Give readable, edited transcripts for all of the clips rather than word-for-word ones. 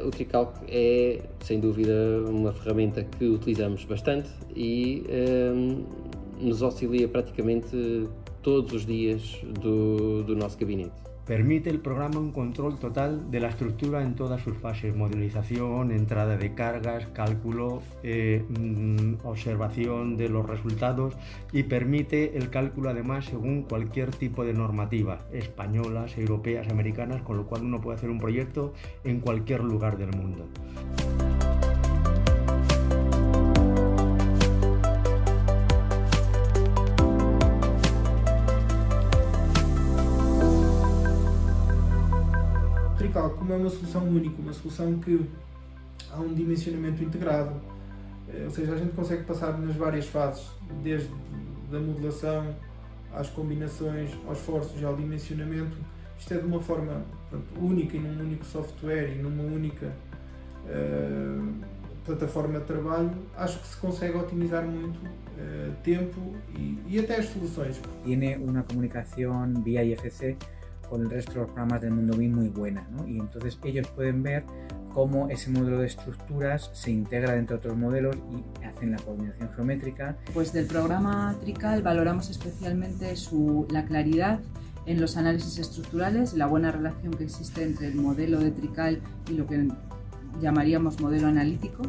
o Tricalc é, sem dúvida, uma ferramenta que utilizamos bastante e nos auxilia praticamente todos os dias do nosso gabinete. Permite el programa un control total de la estructura en todas sus fases: modelización, entrada de cargas, cálculo, observación de los resultados, y permite el cálculo además según cualquier tipo de normativa, españolas, europeas, americanas, con lo cual uno puede hacer un proyecto en cualquier lugar del mundo. Como é uma solução única, uma solução que há um dimensionamento integrado, ou seja, a gente consegue passar nas várias fases, desde a modelação às combinações, aos esforços e ao dimensionamento. Isto é de uma forma, portanto, única e num único software e numa única plataforma de trabalho. Acho que se consegue otimizar muito tempo y até as soluções. Tiene una comunicación vía IFC con el resto de los programas del mundo BIM muy buena, ¿no? Y entonces ellos pueden ver cómo ese modelo de estructuras se integra dentro de otros modelos y hacen la coordinación geométrica. Pues del programa Trical valoramos especialmente la claridad en los análisis estructurales, la buena relación que existe entre el modelo de Trical y lo que llamaríamos modelo analítico,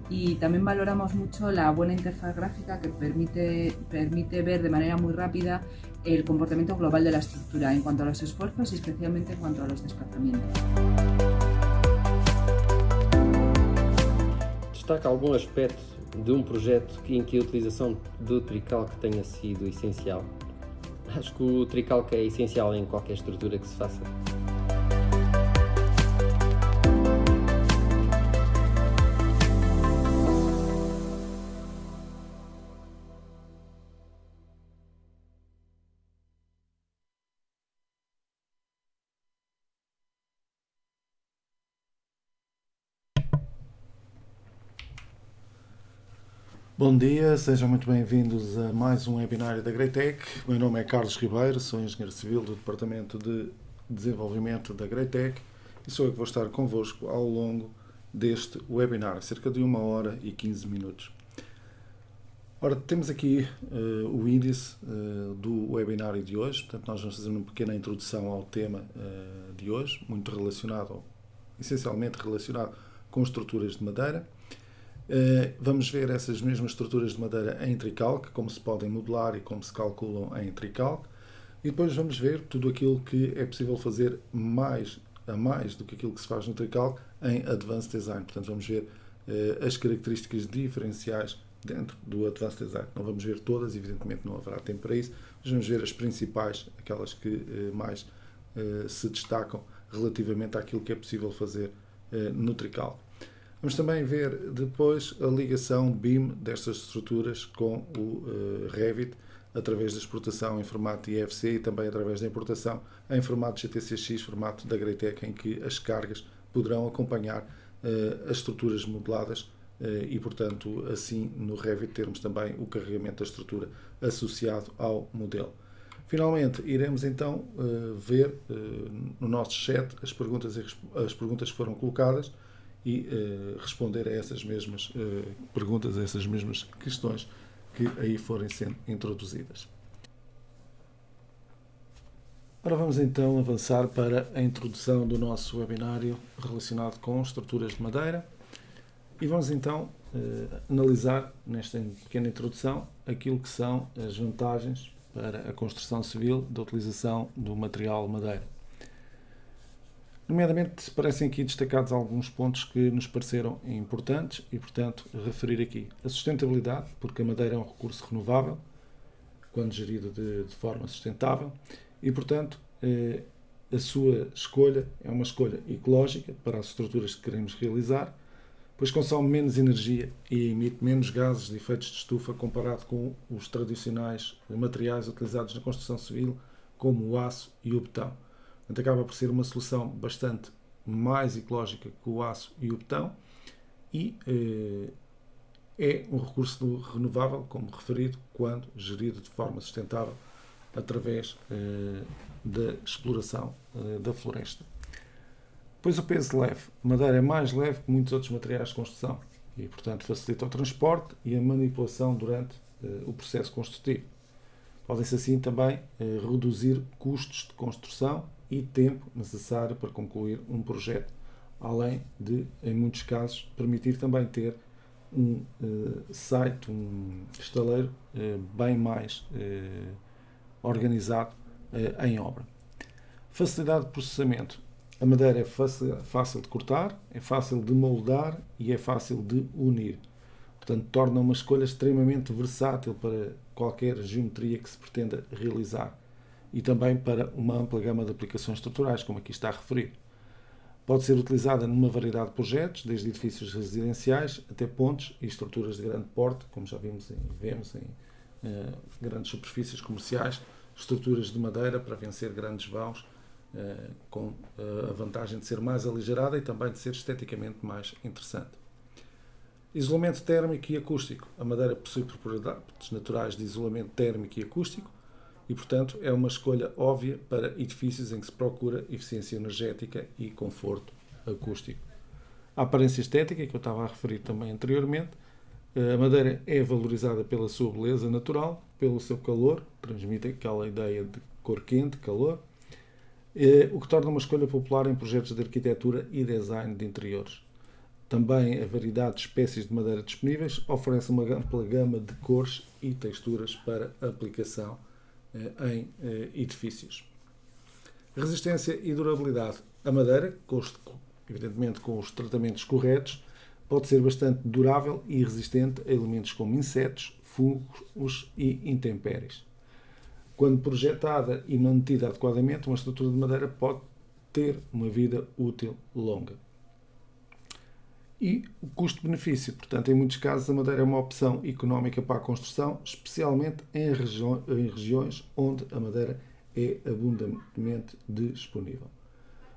y también valoramos mucho la buena interfaz gráfica que permite ver de manera muy rápida el comportamiento global de la estructura en cuanto a los esfuerzos y especialmente en cuanto a los desplazamientos. Destaca algum aspecto de projeto em que a utilização do Tricalc tenha sido essencial? Acho que o Tricalc é essencial em qualquer estrutura que se faça. Bom dia, sejam muito bem-vindos a mais um webinário da Greitec. O meu nome é Carlos Ribeiro, sou engenheiro civil do Departamento de Desenvolvimento da Greitec e sou eu que vou estar convosco ao longo deste webinar, cerca de 1 hora e 15 minutos. Ora, temos aqui o índice do webinário de hoje, portanto nós vamos fazer uma pequena introdução ao tema de hoje, muito relacionado, essencialmente relacionado com estruturas de madeira. Vamos ver essas mesmas estruturas de madeira em Tricalc, como se podem modelar e como se calculam em Tricalc, e depois vamos ver tudo aquilo que é possível fazer mais do que aquilo que se faz no Tricalc em Advanced Design. Portanto, vamos ver as características diferenciais dentro do Advanced Design. Não vamos ver todas, evidentemente não haverá tempo para isso, mas vamos ver as principais, aquelas que mais se destacam relativamente àquilo que é possível fazer no Tricalc. Vamos também ver depois a ligação BIM destas estruturas com o Revit, através da exportação em formato IFC e também através da importação em formato GTCX, formato da Greitec, em que as cargas poderão acompanhar as estruturas modeladas e, portanto, assim no Revit termos também o carregamento da estrutura associado ao modelo. Finalmente, iremos então ver no nosso chat as perguntas que foram colocadas e responder a essas mesmas perguntas, a essas mesmas questões que aí forem sendo introduzidas. Ora, vamos então avançar para a introdução do nosso webinário relacionado com estruturas de madeira e vamos então analisar nesta pequena introdução aquilo que são as vantagens para a construção civil da utilização do material madeira. Nomeadamente, parecem aqui destacados alguns pontos que nos pareceram importantes e, portanto, referir aqui a sustentabilidade, porque a madeira é um recurso renovável, quando gerido de forma sustentável, e, portanto, a sua escolha é uma escolha ecológica para as estruturas que queremos realizar, pois consome menos energia e emite menos gases de efeitos de estufa comparado com os tradicionais materiais utilizados na construção civil, como o aço e o betão. Portanto, acaba por ser uma solução bastante mais ecológica que o aço e o betão e é um recurso renovável, como referido, quando gerido de forma sustentável através da exploração da floresta. Depois o peso leve. A madeira é mais leve que muitos outros materiais de construção e, portanto, facilita o transporte e a manipulação durante o processo construtivo. Podem-se assim também reduzir custos de construção e tempo necessário para concluir um projeto, além de, em muitos casos, permitir também ter um site, um estaleiro bem mais organizado em obra. Facilidade de processamento. A madeira é fácil de cortar, é fácil de moldar e é fácil de unir. Portanto, torna uma escolha extremamente versátil para qualquer geometria que se pretenda realizar e também para uma ampla gama de aplicações estruturais, como aqui está referido. Pode ser utilizada numa variedade de projetos, desde edifícios residenciais até pontes e estruturas de grande porte, como já vemos em grandes superfícies comerciais, estruturas de madeira para vencer grandes vãos, com a vantagem de ser mais aligerada e também de ser esteticamente mais interessante. Isolamento térmico e acústico. A madeira possui propriedades naturais de isolamento térmico e acústico e, portanto, é uma escolha óbvia para edifícios em que se procura eficiência energética e conforto acústico. A aparência estética, que eu estava a referir também anteriormente, a madeira é valorizada pela sua beleza natural, pelo seu calor, transmite aquela ideia de cor quente, calor, o que torna uma escolha popular em projetos de arquitetura e design de interiores. Também a variedade de espécies de madeira disponíveis oferece uma ampla gama de cores e texturas para aplicação em edifícios. Resistência e durabilidade. A madeira, evidentemente com os tratamentos corretos, pode ser bastante durável e resistente a elementos como insetos, fungos e intempéries. Quando projetada e mantida adequadamente, uma estrutura de madeira pode ter uma vida útil longa. E o custo-benefício. Portanto, em muitos casos, a madeira é uma opção económica para a construção, especialmente em regiões onde a madeira é abundantemente disponível.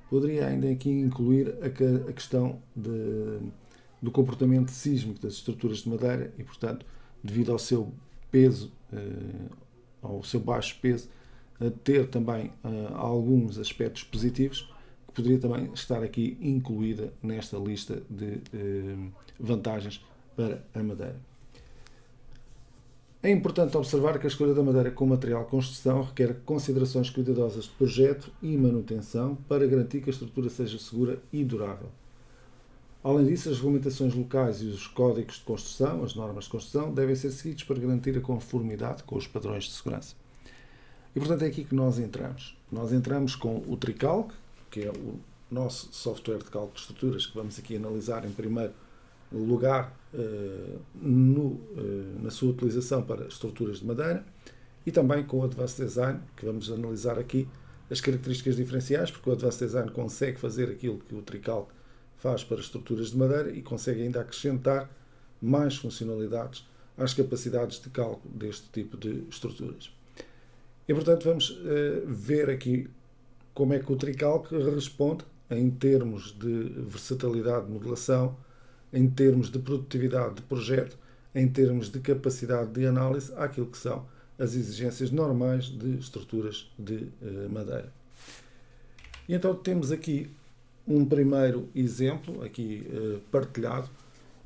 Poderia ainda aqui incluir a questão do comportamento sísmico das estruturas de madeira e, portanto, devido ao seu peso, ao seu baixo peso, ter também alguns aspectos positivos, que poderia também estar aqui incluída nesta lista de vantagens para a madeira. É importante observar que a escolha da madeira como material de construção requer considerações cuidadosas de projeto e manutenção para garantir que a estrutura seja segura e durável. Além disso, as regulamentações locais e os códigos de construção, as normas de construção, devem ser seguidos para garantir a conformidade com os padrões de segurança. E, portanto, é aqui que nós entramos. Nós entramos com o Tricalc, que é o nosso software de cálculo de estruturas, que vamos aqui analisar em primeiro lugar na sua utilização para estruturas de madeira, e também com o Advanced Design, que vamos analisar aqui as características diferenciais, porque o Advanced Design consegue fazer aquilo que o Tricalc faz para estruturas de madeira e consegue ainda acrescentar mais funcionalidades às capacidades de cálculo deste tipo de estruturas. E, portanto, vamos ver aqui como é que o Tricalc responde em termos de versatilidade de modelação, em termos de produtividade de projeto, em termos de capacidade de análise àquilo que são as exigências normais de estruturas de madeira. E então temos aqui um primeiro exemplo, aqui partilhado,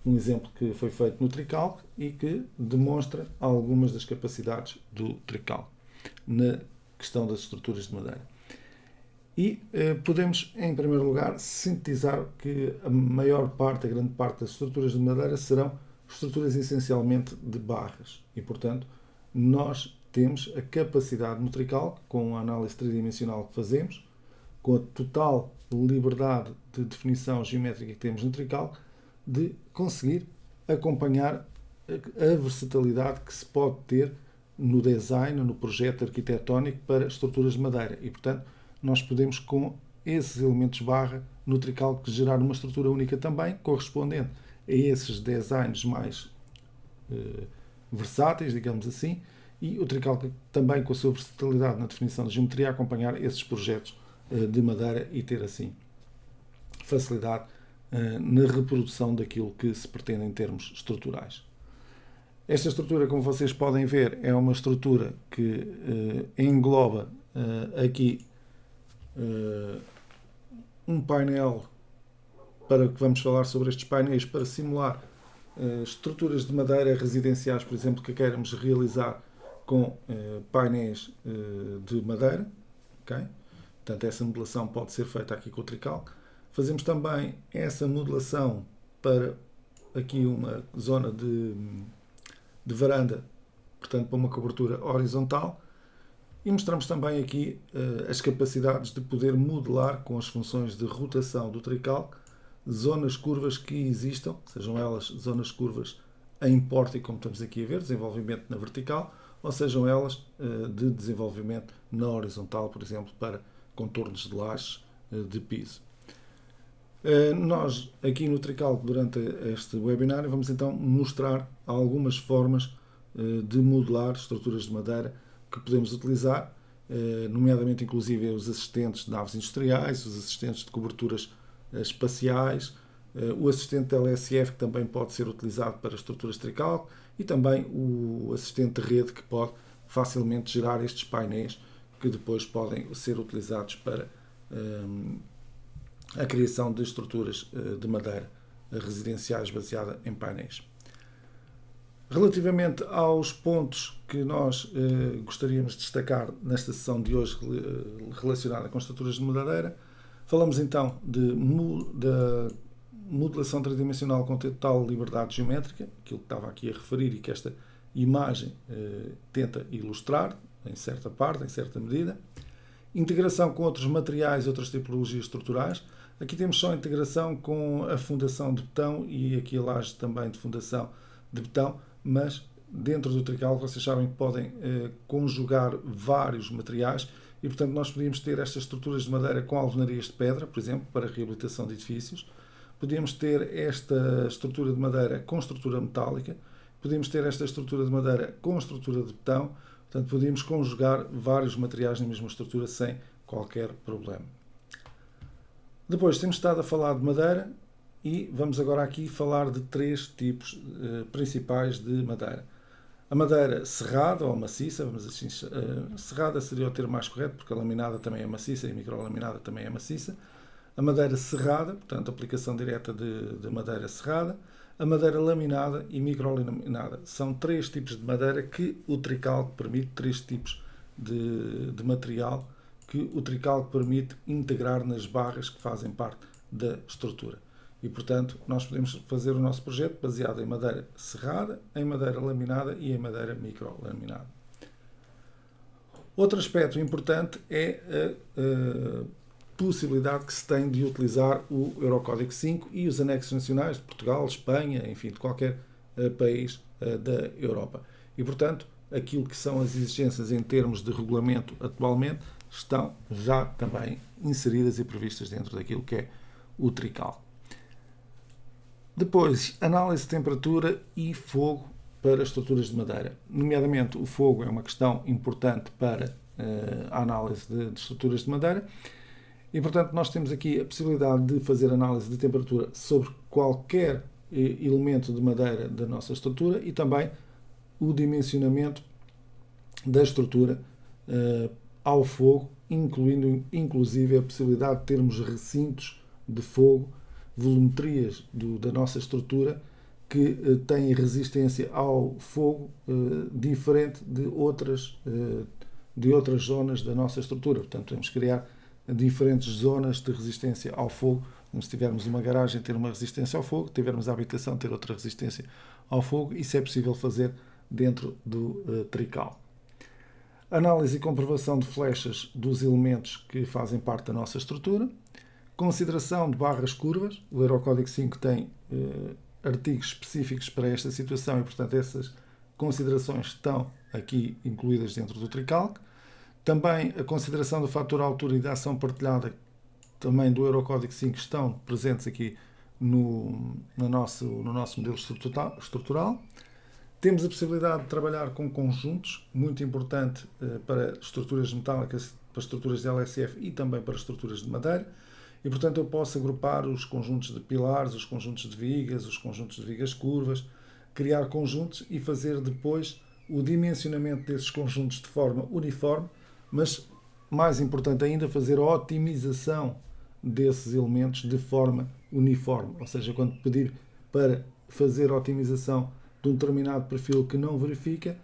um exemplo que foi feito no Tricalc e que demonstra algumas das capacidades do Tricalc na questão das estruturas de madeira. E podemos, em primeiro lugar, sintetizar que a grande parte das estruturas de madeira serão estruturas essencialmente de barras e, portanto, nós temos a capacidade no Tricalc, com a análise tridimensional que fazemos, com a total liberdade de definição geométrica que temos no Tricalc, de conseguir acompanhar a versatilidade que se pode ter no design, no projeto arquitetónico para estruturas de madeira. E, portanto, nós podemos, com esses elementos barra, no Tricalc, gerar uma estrutura única também, correspondente a esses designs mais versáteis, digamos assim, e o Tricalc também, com a sua versatilidade na definição de geometria, acompanhar esses projetos de madeira e ter, assim, facilidade na reprodução daquilo que se pretende em termos estruturais. Esta estrutura, como vocês podem ver, é uma estrutura que engloba aqui um painel para que vamos falar sobre estes painéis para simular estruturas de madeira residenciais, por exemplo, que queremos realizar com painéis de madeira. Okay? Portanto, essa modelação pode ser feita aqui com o Tricalc. Fazemos também essa modelação para aqui uma zona de varanda, portanto, para uma cobertura horizontal. E mostramos também aqui as capacidades de poder modelar com as funções de rotação do Tricalc zonas curvas que existam, sejam elas zonas curvas em pórtico, como estamos aqui a ver, desenvolvimento na vertical, ou sejam elas de desenvolvimento na horizontal, por exemplo, para contornos de lajes de piso. Nós, aqui no Tricalc, durante este webinário, vamos então mostrar algumas formas de modelar estruturas de madeira que podemos utilizar, nomeadamente, inclusive, os assistentes de naves industriais, os assistentes de coberturas espaciais, o assistente de LSF, que também pode ser utilizado para estruturas de Tricalc, e também o assistente de rede, que pode facilmente gerar estes painéis que depois podem ser utilizados para a criação de estruturas de madeira residenciais baseada em painéis. Relativamente aos pontos que nós gostaríamos de destacar nesta sessão de hoje relacionada com estruturas de madeira, falamos então da modelação tridimensional com total liberdade geométrica, aquilo que estava aqui a referir e que esta imagem tenta ilustrar, em certa parte, em certa medida. Integração com outros materiais e outras tipologias estruturais. Aqui temos só a integração com a fundação de betão e aqui a laje também de fundação de betão, mas dentro do Tricalc vocês sabem que podem conjugar vários materiais e, portanto, nós podíamos ter estas estruturas de madeira com alvenarias de pedra, por exemplo, para a reabilitação de edifícios. Podíamos ter esta estrutura de madeira com estrutura metálica. Podíamos ter esta estrutura de madeira com estrutura de betão. Portanto, podíamos conjugar vários materiais na mesma estrutura sem qualquer problema. Depois, temos estado a falar de madeira e vamos agora aqui falar de três tipos principais de madeira. A madeira serrada ou maciça, vamos assim, serrada seria o termo mais correto, porque a laminada também é maciça e a microlaminada também é maciça. A madeira serrada, portanto, aplicação direta de madeira serrada. A madeira laminada e microlaminada. São três tipos de madeira que o Tricalc permite, três tipos de material que o Tricalc permite integrar nas barras que fazem parte da estrutura. E, portanto, nós podemos fazer o nosso projeto baseado em madeira serrada, em madeira laminada e em madeira microlaminada. Outro aspecto importante é a possibilidade que se tem de utilizar o Eurocódigo 5 e os anexos nacionais de Portugal, Espanha, enfim, de qualquer país da Europa. E, portanto, aquilo que são as exigências em termos de regulamento atualmente estão já também inseridas e previstas dentro daquilo que é o Tricalc. Depois, análise de temperatura e fogo para estruturas de madeira. Nomeadamente, o fogo é uma questão importante para a análise de estruturas de madeira. E, portanto, nós temos aqui a possibilidade de fazer análise de temperatura sobre qualquer elemento de madeira da nossa estrutura e também o dimensionamento da estrutura ao fogo, incluindo inclusive a possibilidade de termos recintos de fogo, volumetrias da nossa estrutura que têm resistência ao fogo diferente de outras zonas da nossa estrutura. Portanto, podemos criar diferentes zonas de resistência ao fogo. Se tivermos uma garagem, ter uma resistência ao fogo, se tivermos a habitação, ter outra resistência ao fogo. Isso é possível fazer dentro do Tricalc. Análise e comprovação de flechas dos elementos que fazem parte da nossa estrutura. Consideração de barras curvas. O Eurocódigo 5 tem artigos específicos para esta situação e, portanto, essas considerações estão aqui incluídas dentro do Tricalc. Também a consideração do fator altura e da ação partilhada, também do Eurocódigo 5, estão presentes aqui no nosso modelo estrutural. Temos a possibilidade de trabalhar com conjuntos, muito importante para estruturas metálicas, para estruturas de LSF e também para estruturas de madeira. E, portanto, eu posso agrupar os conjuntos de pilares, os conjuntos de vigas, os conjuntos de vigas curvas, criar conjuntos e fazer depois o dimensionamento desses conjuntos de forma uniforme, mas, mais importante ainda, fazer a otimização desses elementos de forma uniforme, ou seja, quando pedir para fazer a otimização de um determinado perfil que não verifica,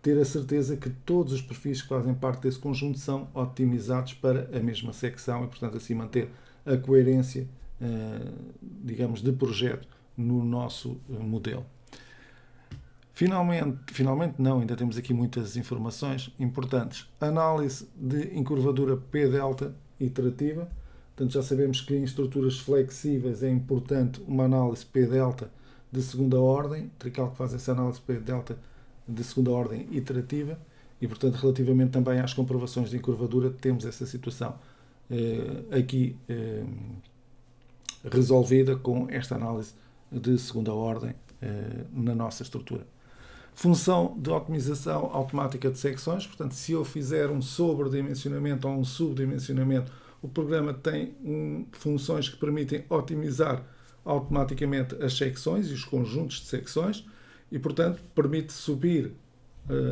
ter a certeza que todos os perfis que fazem parte desse conjunto são otimizados para a mesma secção e, portanto, assim manter a coerência, digamos, de projeto no nosso modelo. Finalmente não, ainda temos aqui muitas informações importantes. Análise de encurvadura P-delta iterativa. Portanto, já sabemos que em estruturas flexíveis é importante uma análise P-delta de segunda ordem. Trical que faz essa análise P-delta de segunda ordem iterativa e, portanto, relativamente também às comprovações de encurvadura, temos essa situação aqui resolvida com esta análise de segunda ordem na nossa estrutura. Função de otimização automática de secções, portanto, se eu fizer um sobredimensionamento ou um subdimensionamento, o programa tem funções que permitem otimizar automaticamente as secções e os conjuntos de secções e, portanto, permite subir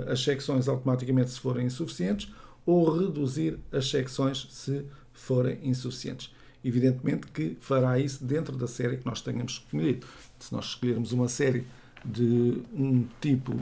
as secções automaticamente se forem insuficientes ou reduzir as secções se forem insuficientes. Evidentemente que fará isso dentro da série que nós tenhamos escolhido. Se nós escolhermos uma série de um tipo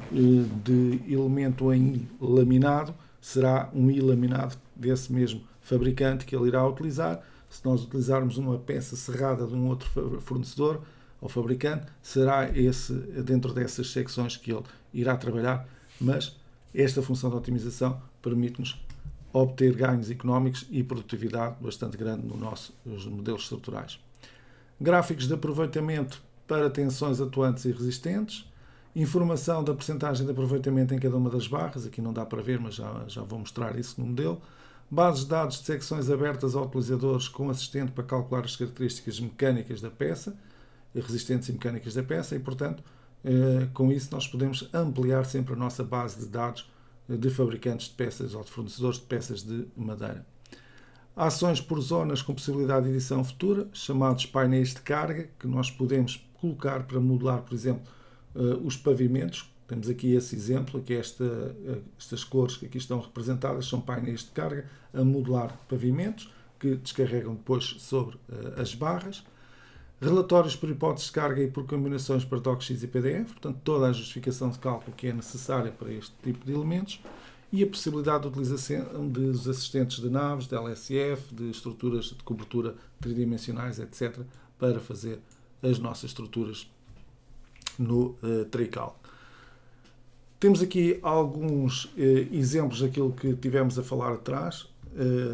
de elemento em I laminado, será um I laminado desse mesmo fabricante que ele irá utilizar. Se nós utilizarmos uma peça cerrada de um outro fornecedor ou fabricante, será esse dentro dessas secções que ele irá trabalhar, mas esta função de otimização permite-nos obter ganhos económicos e produtividade bastante grande nos nossos modelos estruturais. Gráficos de aproveitamento para tensões atuantes e resistentes, informação da percentagem de aproveitamento em cada uma das barras, aqui não dá para ver, mas já vou mostrar isso no modelo, bases de dados de secções abertas a utilizadores com assistente para calcular as características mecânicas da peça, resistentes e mecânicas da peça, e, portanto, com isso nós podemos ampliar sempre a nossa base de dados de fabricantes de peças ou de fornecedores de peças de madeira. Ações por zonas com possibilidade de edição futura, chamados painéis de carga, que nós podemos colocar para modelar, por exemplo, os pavimentos. Temos aqui esse exemplo, que estas cores que aqui estão representadas são painéis de carga a modelar pavimentos, que descarregam depois sobre as barras. Relatórios por hipóteses de carga e por combinações para DocX e PDF, portanto, toda a justificação de cálculo que é necessária para este tipo de elementos. E a possibilidade de utilização dos assistentes de naves, de LSF, de estruturas de cobertura tridimensionais, etc., para fazer as nossas estruturas no Trical. Temos aqui alguns exemplos daquilo que tivemos a falar atrás,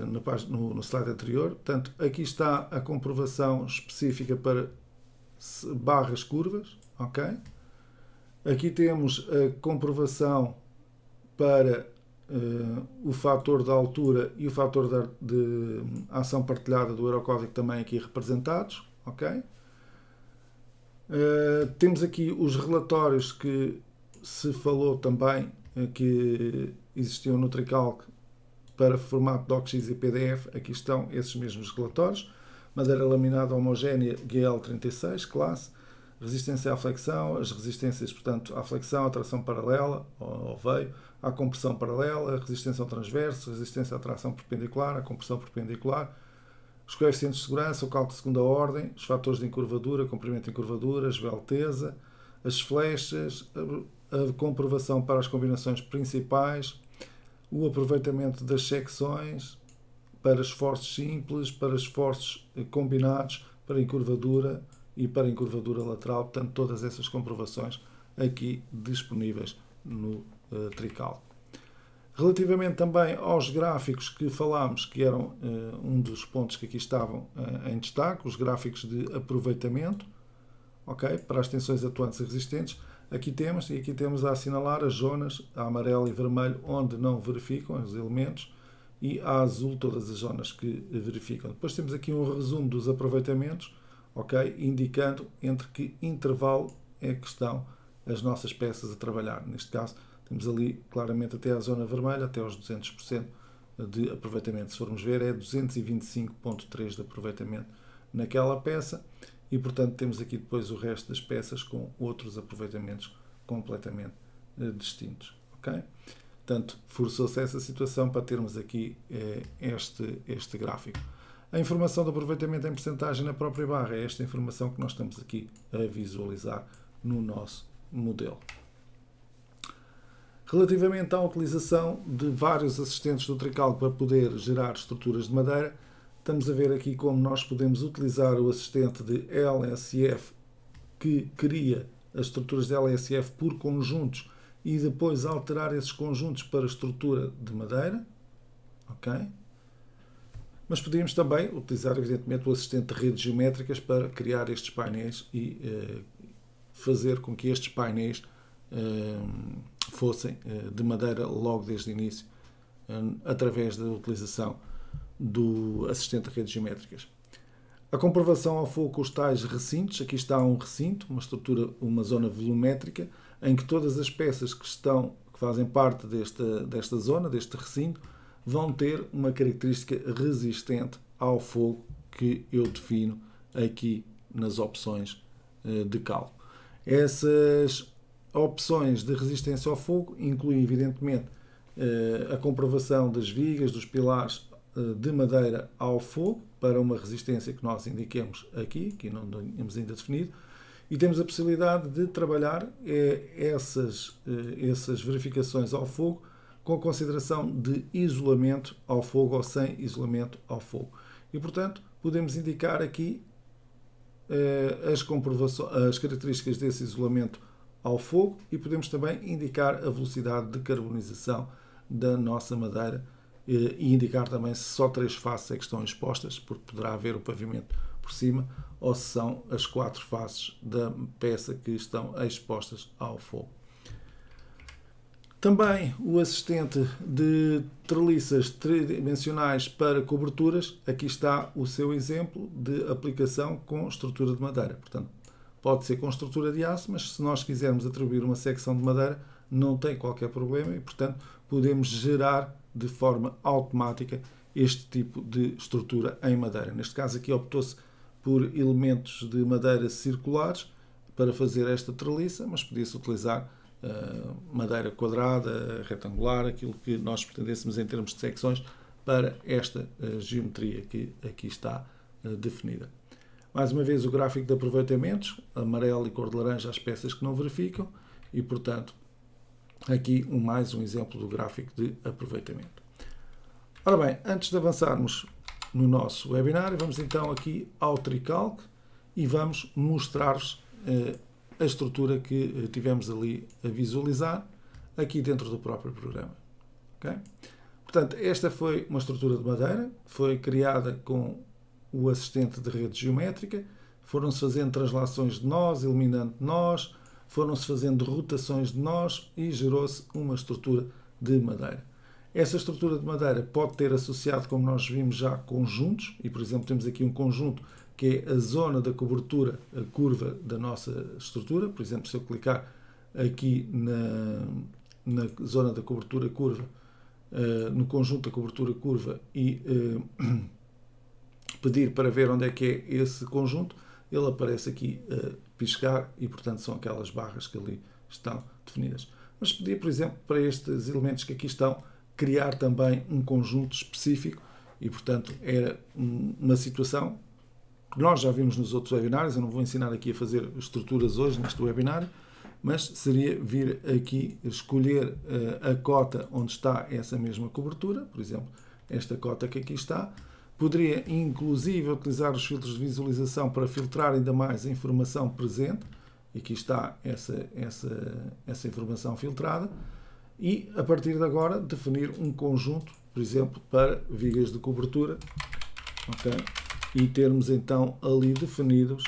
no slide anterior. Portanto, aqui está a comprovação específica para barras curvas. Ok? Aqui temos a comprovação para o fator da altura e o fator de ação partilhada do Eurocódigo também aqui representados. Ok? Temos aqui os relatórios que se falou também que existiam no Tricalc para formato DocX e PDF. Aqui estão esses mesmos relatórios. Madeira laminada homogénea GL36, classe. Resistência à flexão, as resistências, portanto, à flexão, à tração paralela, ao veio, à compressão paralela, resistência ao transverso, resistência à tração perpendicular, à compressão perpendicular, os coeficientes de segurança, o cálculo de segunda ordem, os fatores de encurvadura, comprimento de encurvadura, esbelteza, as flechas, a comprovação para as combinações principais, o aproveitamento das secções para esforços simples, para esforços combinados, para encurvadura e para encurvadura lateral. Portanto, todas essas comprovações aqui disponíveis no Trical. Relativamente também aos gráficos que falámos, que eram um dos pontos que aqui estavam em destaque, os gráficos de aproveitamento, okay, para as tensões atuantes e resistentes, aqui temos a assinalar as zonas a amarelo e vermelho onde não verificam os elementos e a azul todas as zonas que verificam. Depois temos aqui um resumo dos aproveitamentos, okay, indicando entre que intervalo é que estão as nossas peças a trabalhar. Neste caso, temos ali claramente até a zona vermelha, até aos 200% de aproveitamento. Se formos ver, é 225,3% de aproveitamento naquela peça e, portanto, temos aqui depois o resto das peças com outros aproveitamentos completamente distintos. Okay? Portanto, forçou-se essa situação para termos aqui este gráfico. A informação de aproveitamento em percentagem na própria barra é esta informação que nós estamos aqui a visualizar no nosso modelo. Relativamente à utilização de vários assistentes do Tricalc para poder gerar estruturas de madeira, estamos a ver aqui como nós podemos utilizar o assistente de LSF que cria as estruturas de LSF por conjuntos e depois alterar esses conjuntos para estrutura de madeira. Ok? Mas podíamos também utilizar, evidentemente, o assistente de redes geométricas para criar estes painéis e fazer com que estes painéis fossem de madeira logo desde o início, através da utilização do assistente de redes geométricas. A comprovação ao fogo com os tais recintos. Aqui está um recinto, uma estrutura, uma zona volumétrica, em que todas as peças que fazem parte desta zona, deste recinto, vão ter uma característica resistente ao fogo que eu defino aqui nas opções de cálculo. Essas opções de resistência ao fogo incluem, evidentemente, a comprovação das vigas, dos pilares de madeira ao fogo, para uma resistência que nós indiquemos aqui, que não tínhamos ainda definido, e temos a possibilidade de trabalhar essas verificações ao fogo com consideração de isolamento ao fogo ou sem isolamento ao fogo. E, portanto, podemos indicar aqui as características desse isolamento ao fogo e podemos também indicar a velocidade de carbonização da nossa madeira e indicar também se só 3 faces é que estão expostas, porque poderá haver o pavimento por cima, ou se são as 4 faces da peça que estão expostas ao fogo. Também o assistente de treliças tridimensionais para coberturas. Aqui está o seu exemplo de aplicação com estrutura de madeira. Portanto, pode ser com estrutura de aço, mas se nós quisermos atribuir uma secção de madeira, não tem qualquer problema e, portanto, podemos gerar de forma automática este tipo de estrutura em madeira. Neste caso aqui optou-se por elementos de madeira circulares para fazer esta treliça, mas podia-se utilizar madeira quadrada, retangular, aquilo que nós pretendêssemos em termos de secções para esta geometria que aqui está definida. Mais uma vez o gráfico de aproveitamentos, amarelo e cor de laranja as peças que não verificam e, portanto, aqui mais um exemplo do gráfico de aproveitamento. Ora bem, antes de avançarmos no nosso webinário, vamos então aqui ao Tricalc e vamos mostrar-vos a estrutura que tivemos ali a visualizar aqui dentro do próprio programa. Okay? Portanto, esta foi uma estrutura de madeira, foi criada com o assistente de rede geométrica, foram-se fazendo translações de nós, eliminando nós, foram-se fazendo rotações de nós e gerou-se uma estrutura de madeira. Essa estrutura de madeira pode ter associado, como nós vimos já, conjuntos, e por exemplo temos aqui um conjunto que é a zona da cobertura, a curva da nossa estrutura. Por exemplo, se eu clicar aqui na zona da cobertura curva, no conjunto da cobertura curva e pedir para ver onde é que é esse conjunto, ele aparece aqui a piscar e, portanto, são aquelas barras que ali estão definidas. Mas podia, por exemplo, para estes elementos que aqui estão, criar também um conjunto específico e, portanto, era uma situação que nós já vimos nos outros webinários. Eu não vou ensinar aqui a fazer estruturas hoje neste webinário, mas seria vir aqui escolher a cota onde está essa mesma cobertura, por exemplo, esta cota que aqui está. Poderia, inclusive, utilizar os filtros de visualização para filtrar ainda mais a informação presente. Aqui está essa informação filtrada. E, a partir de agora, definir um conjunto, por exemplo, para vigas de cobertura. Okay? E termos, então, ali definidos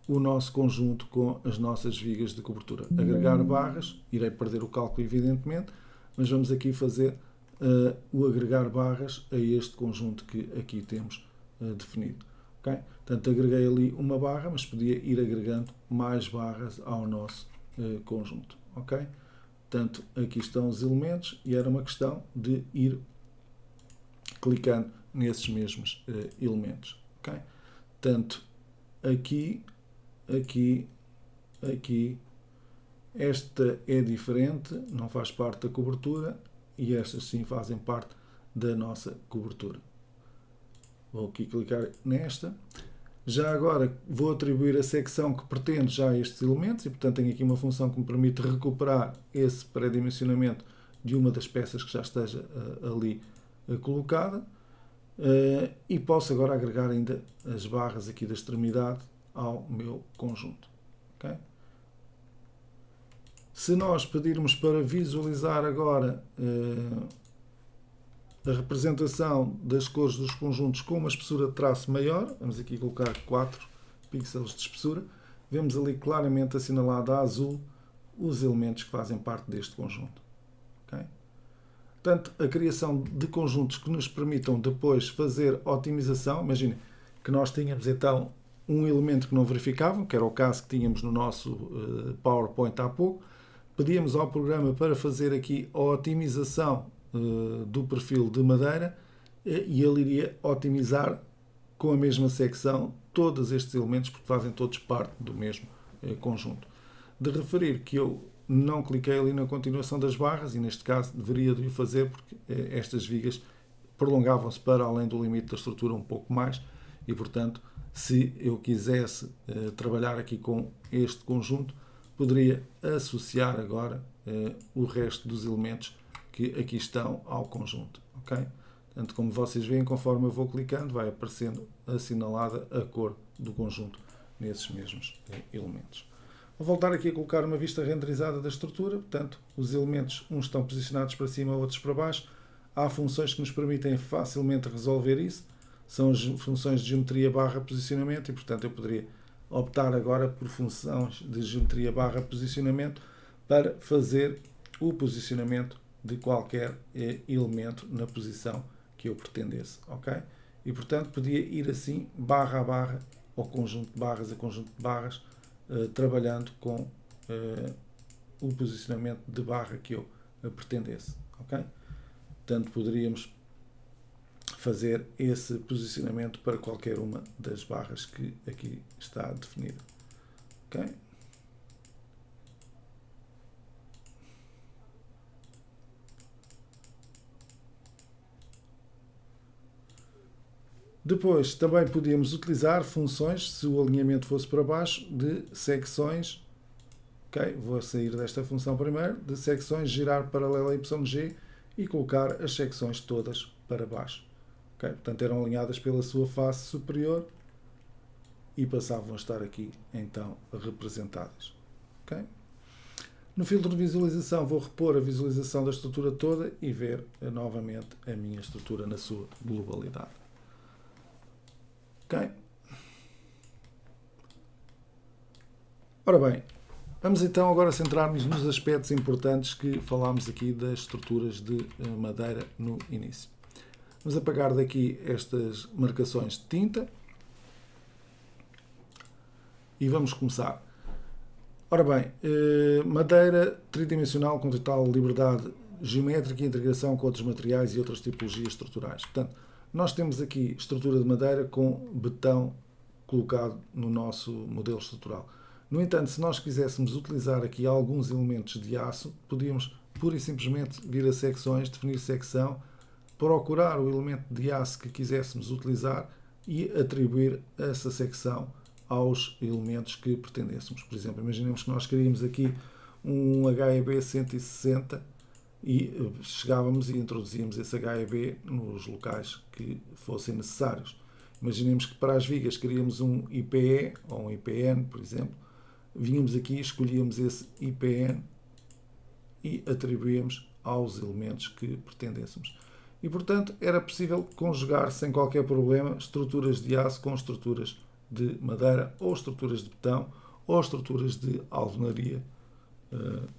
o nosso conjunto com as nossas vigas de cobertura. Agregar barras. Irei perder o cálculo, evidentemente, mas vamos aqui fazer o agregar barras a este conjunto que aqui temos definido. Okay? Portanto, agreguei ali uma barra, mas podia ir agregando mais barras ao nosso conjunto. Okay? Portanto, aqui estão os elementos e era uma questão de ir clicando nesses mesmos elementos. Okay? Portanto, aqui, esta é diferente, não faz parte da cobertura, e estas sim fazem parte da nossa cobertura. Vou aqui clicar nesta. Já agora vou atribuir a secção que pretendo já a estes elementos e, portanto, tenho aqui uma função que me permite recuperar esse pré-dimensionamento de uma das peças que já esteja ali colocada. E posso agora agregar ainda as barras aqui da extremidade ao meu conjunto. Okay? Se nós pedirmos para visualizar agora a representação das cores dos conjuntos com uma espessura de traço maior, vamos aqui colocar 4 pixels de espessura, vemos ali claramente assinalado a azul os elementos que fazem parte deste conjunto. Okay? Portanto, a criação de conjuntos que nos permitam depois fazer otimização. Imagine que nós tínhamos então um elemento que não verificavam, que era o caso que tínhamos no nosso PowerPoint há pouco. Pedíamos ao programa para fazer aqui a otimização do perfil de madeira e ele iria otimizar com a mesma secção todos estes elementos, porque fazem todos parte do mesmo conjunto. De referir que eu não cliquei ali na continuação das barras e neste caso deveria de o fazer porque estas vigas prolongavam-se para além do limite da estrutura um pouco mais e, portanto, se eu quisesse trabalhar aqui com este conjunto, poderia associar agora o resto dos elementos que aqui estão ao conjunto. Okay? Portanto, como vocês veem, conforme eu vou clicando, vai aparecendo assinalada a cor do conjunto nesses mesmos elementos. Vou voltar aqui a colocar uma vista renderizada da estrutura. Portanto, os elementos, uns estão posicionados para cima, outros para baixo. Há funções que nos permitem facilmente resolver isso. São as funções de geometria barra posicionamento e, portanto, eu poderia optar agora por funções de geometria barra posicionamento para fazer o posicionamento de qualquer elemento na posição que eu pretendesse. Ok? E, portanto, podia ir assim, barra a barra, ou conjunto de barras a conjunto de barras, trabalhando com o posicionamento de barra que eu pretendesse. Okay? Portanto, poderíamos fazer esse posicionamento para qualquer uma das barras que aqui está definida. Okay? Depois, também podíamos utilizar funções, se o alinhamento fosse para baixo, de secções. Okay, vou sair desta função primeiro, de secções, girar paralela a YG e colocar as secções todas para baixo. Okay, portanto, eram alinhadas pela sua face superior e passavam a estar aqui, então, representadas. Okay? No filtro de visualização, vou repor a visualização da estrutura toda e ver novamente a minha estrutura na sua globalidade. Okay. Ora bem, vamos então agora centrar-nos nos aspectos importantes que falámos aqui das estruturas de madeira no início. Vamos apagar daqui estas marcações de tinta e vamos começar. Ora bem, madeira tridimensional com total liberdade geométrica e integração com outros materiais e outras tipologias estruturais. Portanto, nós temos aqui estrutura de madeira com betão colocado no nosso modelo estrutural. No entanto, se nós quiséssemos utilizar aqui alguns elementos de aço, podíamos pura e simplesmente vir a secções, definir secção, procurar o elemento de aço que quiséssemos utilizar e atribuir essa secção aos elementos que pretendêssemos. Por exemplo, imaginemos que nós queríamos aqui um HEB 160 e chegávamos e introduzíamos esse HEB nos locais que fossem necessários. Imaginemos que para as vigas queríamos um IPE ou um IPN, por exemplo. Vínhamos aqui, escolhíamos esse IPN e atribuíamos aos elementos que pretendêssemos. E, portanto, era possível conjugar sem qualquer problema estruturas de aço com estruturas de madeira ou estruturas de betão ou estruturas de alvenaria,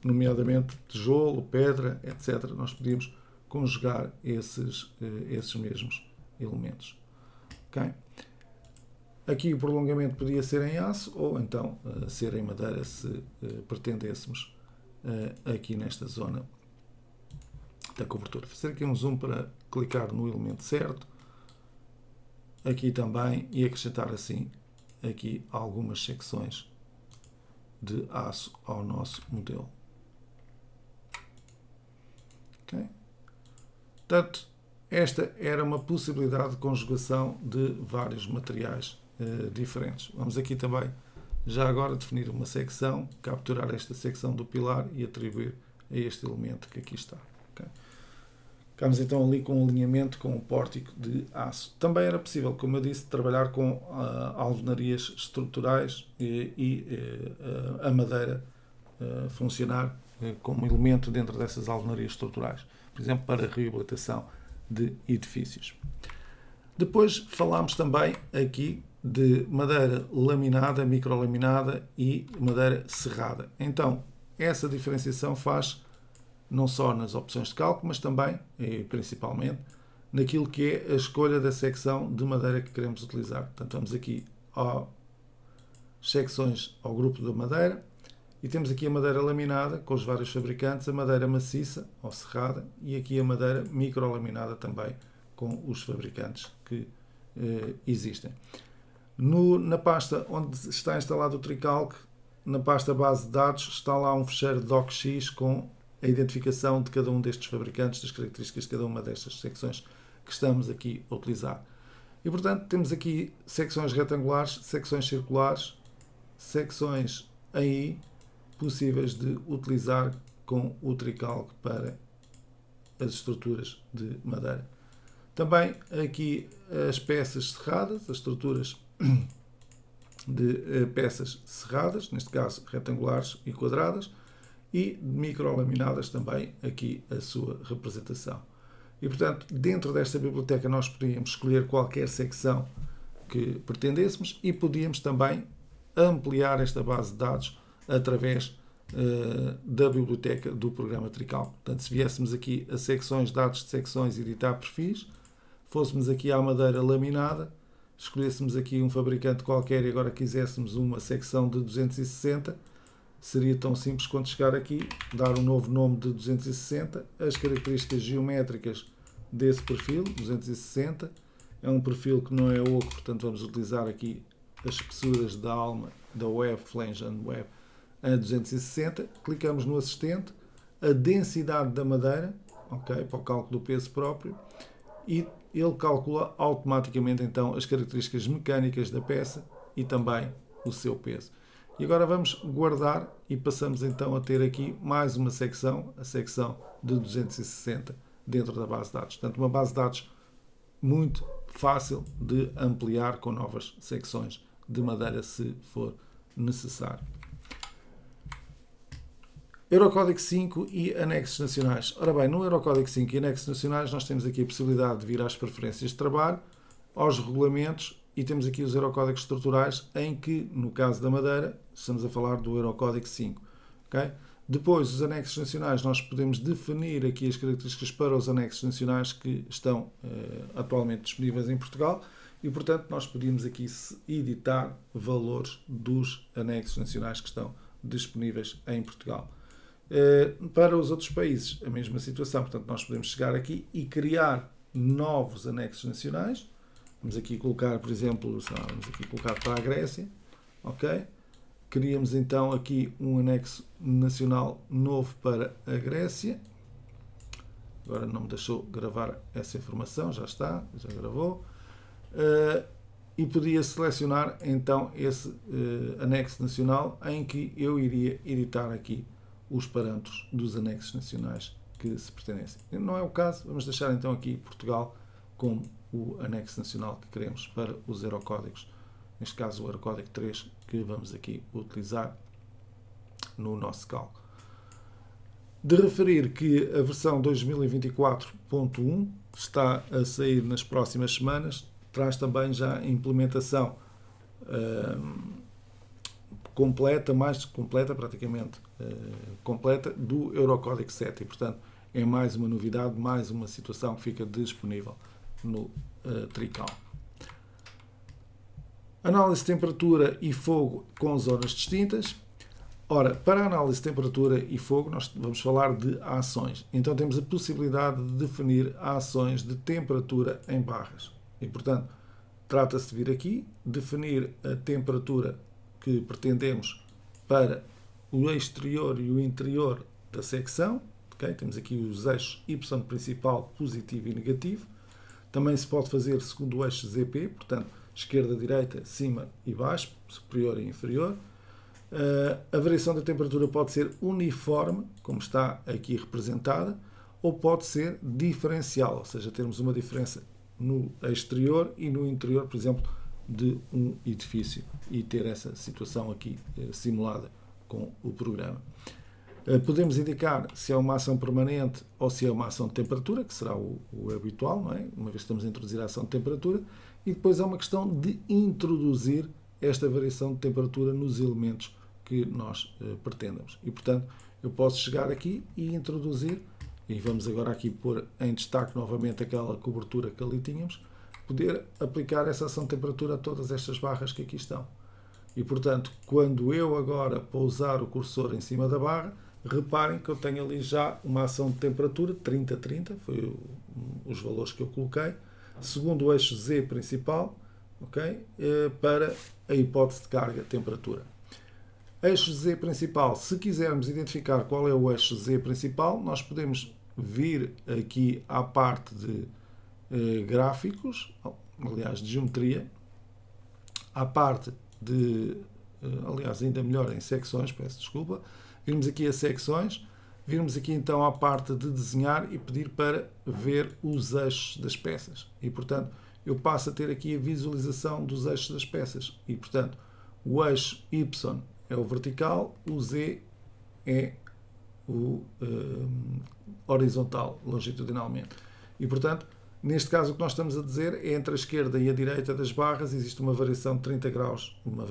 nomeadamente tijolo, pedra, etc. Nós podíamos conjugar esses mesmos elementos. Okay? Aqui o prolongamento podia ser em aço ou então ser em madeira se pretendêssemos aqui nesta zona da cobertura. Vou fazer aqui um zoom para clicar no elemento certo, aqui também, e acrescentar assim aqui algumas secções de aço ao nosso modelo. Okay? Portanto, esta era uma possibilidade de conjugação de vários materiais diferentes. Vamos aqui também, já agora, definir uma secção, capturar esta secção do pilar e atribuir a este elemento que aqui está. Okay? Ficamos então ali com um alinhamento com o pórtico de aço. Também era possível, como eu disse, trabalhar com alvenarias estruturais e a madeira funcionar como elemento dentro dessas alvenarias estruturais, por exemplo, para a reabilitação de edifícios. Depois falámos também aqui de madeira laminada, microlaminada e madeira serrada. Então, essa diferenciação faz não só nas opções de cálculo, mas também, e principalmente, naquilo que é a escolha da secção de madeira que queremos utilizar. Portanto, vamos aqui às secções ao grupo da madeira e temos aqui a madeira laminada com os vários fabricantes, a madeira maciça ou serrada e aqui a madeira microlaminada também com os fabricantes que existem. Na pasta onde está instalado o Tricalc, na pasta base de dados, está lá um fecheiro docx com a identificação de cada um destes fabricantes, das características de cada uma destas secções que estamos aqui a utilizar. E, portanto, temos aqui secções retangulares, secções circulares, secções aí possíveis de utilizar com o Tricalc para as estruturas de madeira. Também aqui as peças serradas, as estruturas de peças serradas, neste caso retangulares e quadradas, e microlaminadas também aqui a sua representação. E, portanto, dentro desta biblioteca nós podíamos escolher qualquer secção que pretendêssemos e podíamos também ampliar esta base de dados através da biblioteca do programa Tricalc. Portanto, se viéssemos aqui a secções, dados de secções, editar perfis, fôssemos aqui à madeira laminada, escolhêssemos aqui um fabricante qualquer e agora quiséssemos uma secção de 260, seria tão simples quanto chegar aqui, dar um novo nome de 260, as características geométricas desse perfil, 260, é um perfil que não é oco, portanto vamos utilizar aqui as espessuras da alma, da web, flange and web, a 260, clicamos no assistente, a densidade da madeira, okay, para o cálculo do peso próprio, e ele calcula automaticamente então as características mecânicas da peça e também o seu peso. E agora vamos guardar e passamos então a ter aqui mais uma secção, a secção de 260 dentro da base de dados. Portanto, uma base de dados muito fácil de ampliar com novas secções de madeira se for necessário. Eurocódigo 5 e anexos nacionais. Ora bem, no Eurocódigo 5 e anexos nacionais nós temos aqui a possibilidade de vir às preferências de trabalho, aos regulamentos e temos aqui os Eurocódigos estruturais em que, no caso da madeira, estamos a falar do Eurocódigo 5. Okay? Depois, os anexos nacionais, nós podemos definir aqui as características para os anexos nacionais que estão atualmente disponíveis em Portugal e, portanto, nós podíamos aqui editar valores dos anexos nacionais que estão disponíveis em Portugal. Para os outros países, a mesma situação. Portanto, nós podemos chegar aqui e criar novos anexos nacionais. Vamos aqui colocar, por exemplo, vamos aqui colocar para a Grécia. Ok? Criamos então aqui um anexo nacional novo para a Grécia. Agora não me deixou gravar essa informação, já está, já gravou. E podia selecionar então esse anexo nacional em que eu iria editar aqui os parâmetros dos anexos nacionais que se pertencem. Não é o caso, vamos deixar então aqui Portugal como o anexo nacional que queremos para os Eurocódigos. Neste caso o Eurocódigo 3 que vamos aqui utilizar no nosso cálculo. De referir que a versão 2024.1 está a sair nas próximas semanas, traz também já a implementação completa, mais completa praticamente, completa do Eurocódigo 7 e, portanto, é mais uma novidade, mais uma situação que fica disponível no Tricalc. Análise de temperatura e fogo com zonas distintas. Ora, para a análise de temperatura e fogo, nós vamos falar de ações. Então, temos a possibilidade de definir ações de temperatura em barras. E, portanto, trata-se de vir aqui, definir a temperatura que pretendemos para o exterior e o interior da secção. Okay? Temos aqui os eixos Y principal, positivo e negativo. Também se pode fazer segundo o eixo ZP, portanto, esquerda, direita, cima e baixo, superior e inferior. A variação da temperatura pode ser uniforme, como está aqui representada, ou pode ser diferencial, ou seja, termos uma diferença no exterior e no interior, por exemplo, de um edifício, e ter essa situação aqui simulada com o programa. Podemos indicar se é uma ação permanente ou se é uma ação de temperatura, que será o habitual, não é? Uma vez que estamos a introduzir a ação de temperatura, e depois é uma questão de introduzir esta variação de temperatura nos elementos que nós pretendemos. E, portanto, eu posso chegar aqui e introduzir, e vamos agora aqui pôr em destaque novamente aquela cobertura que ali tínhamos, poder aplicar essa ação de temperatura a todas estas barras que aqui estão. E, portanto, quando eu agora pousar o cursor em cima da barra, reparem que eu tenho ali já uma ação de temperatura, 30-30, foi os valores que eu coloquei, segundo o eixo Z principal, okay, para a hipótese de carga-temperatura. Eixo Z principal, se quisermos identificar qual é o eixo Z principal, nós podemos vir aqui à parte de gráficos, aliás, de geometria, à parte de, aliás, ainda melhor em secções, peço desculpa, virmos aqui as secções, virmos aqui então à parte de desenhar e pedir para ver os eixos das peças. E, portanto, eu passo a ter aqui a visualização dos eixos das peças. E, portanto, o eixo Y é o vertical, o Z é o horizontal, longitudinalmente. E, portanto, neste caso o que nós estamos a dizer é entre a esquerda e a direita das barras existe uma variação de 30 graus, uma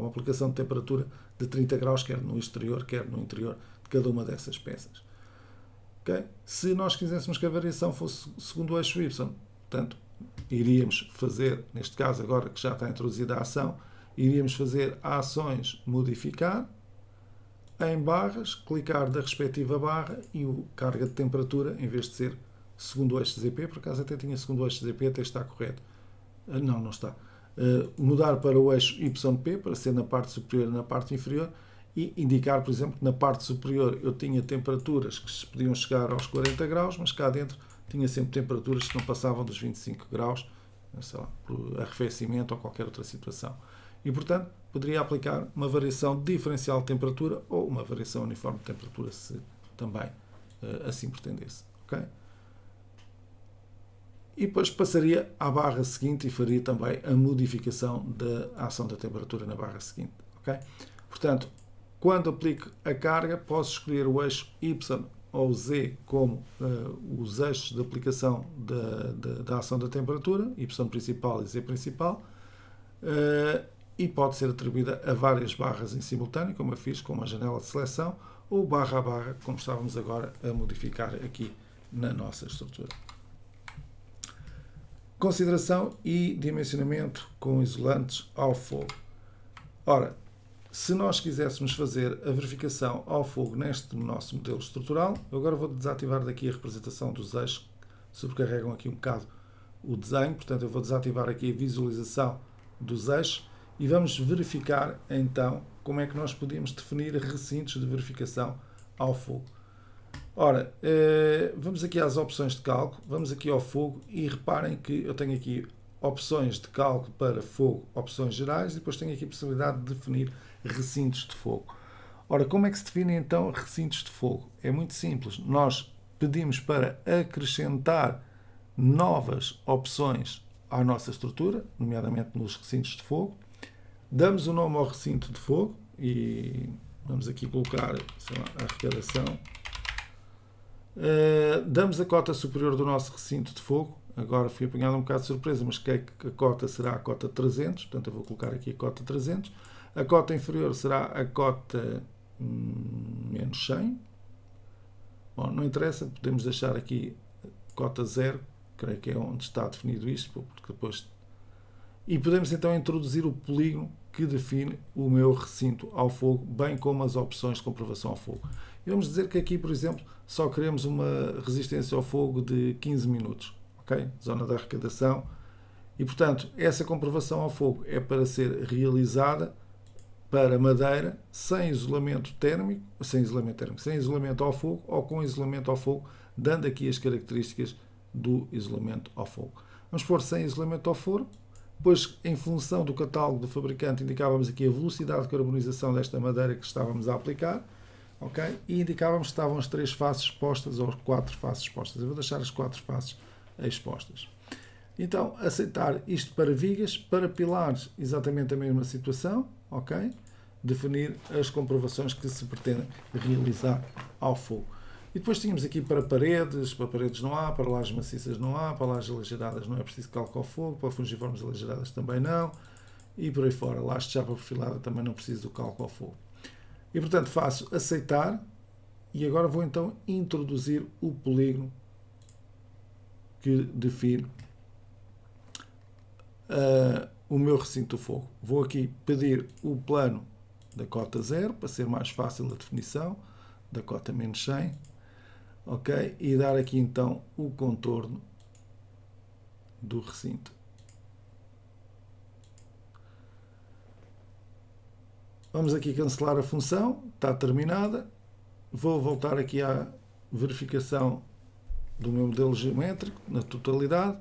aplicação de temperatura de 30 graus, quer no exterior, quer no interior de cada uma dessas peças. Okay? Se nós quiséssemos que a variação fosse segundo o eixo Y, portanto, iríamos fazer, neste caso agora que já está introduzida a ação, iríamos fazer ações modificar, em barras, clicar da respectiva barra e o carga de temperatura, em vez de ser segundo o eixo ZP, por acaso até tinha segundo o eixo ZP, até está correto. Não está. Mudar para o eixo YP, para ser na parte superior e na parte inferior, e indicar, por exemplo, que na parte superior eu tinha temperaturas que podiam chegar aos 40 graus, mas cá dentro tinha sempre temperaturas que não passavam dos 25 graus, sei lá, por arrefecimento ou qualquer outra situação. E, portanto, poderia aplicar uma variação diferencial de temperatura ou uma variação uniforme de temperatura, se também assim pretendesse. Okay? E depois passaria à barra seguinte e faria também a modificação da ação da temperatura na barra seguinte. Okay? Portanto, quando aplico a carga, posso escolher o eixo Y ou Z como os eixos de aplicação da ação da temperatura, Y principal e Z principal, e pode ser atribuída a várias barras em simultâneo, como eu fiz com uma janela de seleção, ou barra a barra, como estávamos agora a modificar aqui na nossa estrutura. Consideração e dimensionamento com isolantes ao fogo. Ora, se nós quiséssemos fazer a verificação ao fogo neste nosso modelo estrutural, eu agora vou desativar daqui a representação dos eixos, que sobrecarregam aqui um bocado o desenho, portanto eu vou desativar aqui a visualização dos eixos e vamos verificar então como é que nós podíamos definir recintos de verificação ao fogo. Ora, vamos aqui às opções de cálculo, vamos aqui ao fogo e reparem que eu tenho aqui opções de cálculo para fogo, opções gerais, e depois tenho aqui a possibilidade de definir recintos de fogo. Ora, como é que se define então recintos de fogo? É muito simples, nós pedimos para acrescentar novas opções à nossa estrutura, nomeadamente nos recintos de fogo, damos o nome ao recinto de fogo e vamos aqui colocar, sei lá, a arrecadação. Damos a cota superior do nosso recinto de fogo. Agora fui apanhado um bocado de surpresa, mas que a cota será a cota 300, portanto eu vou colocar aqui a cota 300. A cota inferior será a cota menos 100. Bom, não interessa, podemos deixar aqui cota 0, creio que é onde está definido isto, porque depois... E podemos então introduzir o polígono que define o meu recinto ao fogo, bem como as opções de comprovação ao fogo. E vamos dizer que aqui, por exemplo, só queremos uma resistência ao fogo de 15 minutos. Okay? Zona da arrecadação. E, portanto, essa comprovação ao fogo é para ser realizada para madeira sem isolamento térmico, sem isolamento ao fogo ou com isolamento ao fogo, dando aqui as características do isolamento ao fogo. Vamos pôr sem isolamento ao forno. Depois, em função do catálogo do fabricante, indicávamos aqui a velocidade de carbonização desta madeira que estávamos a aplicar. Okay? E indicávamos que estavam as 3 faces expostas ou 4 faces expostas. Eu vou deixar as 4 faces expostas. Então, aceitar isto para vigas, para pilares, exatamente a mesma situação. Okay? Definir as comprovações que se pretendem realizar ao fogo. E depois tínhamos aqui para paredes não há, para lajes maciças não há, para lajes aligeradas não é preciso cálculo ao fogo, para fungiformes aligeradas também não, e por aí fora, lajes de chapa perfilada também não preciso do cálculo ao fogo. E portanto faço aceitar, e agora vou então introduzir o polígono que define o meu recinto do fogo. Vou aqui pedir o plano da cota 0, para ser mais fácil a definição, da cota menos 100, ok? E dar aqui então o contorno do recinto. Vamos aqui cancelar a função, está terminada. Vou voltar aqui à verificação do meu modelo geométrico na totalidade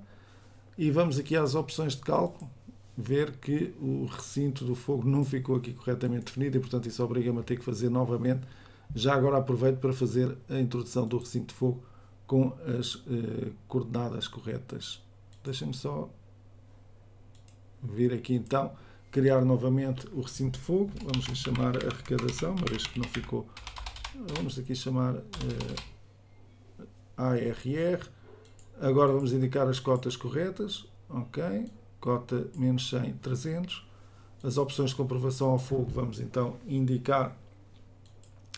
e vamos aqui às opções de cálculo, ver que o recinto do fogo não ficou aqui corretamente definido e, portanto, isso obriga-me a ter que fazer novamente. Já agora aproveito para fazer a introdução do recinto de fogo com as coordenadas corretas. Deixem-me só vir aqui então, criar novamente o recinto de fogo. Vamos lhe chamar arrecadação, uma vez que não ficou. Vamos aqui chamar ARR. Agora vamos indicar as cotas corretas. Ok. Cota menos 100, 300. As opções de comprovação ao fogo vamos então indicar.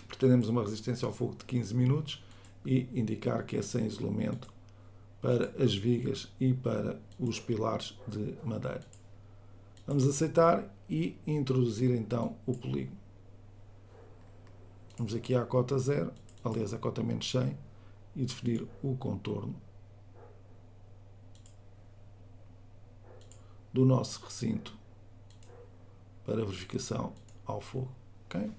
Pretendemos uma resistência ao fogo de 15 minutos e indicar que é sem isolamento para as vigas e para os pilares de madeira. Vamos aceitar e introduzir então o polígono. Vamos aqui à cota 0, aliás a cota menos 100, e definir o contorno do nosso recinto para verificação ao fogo. Okay?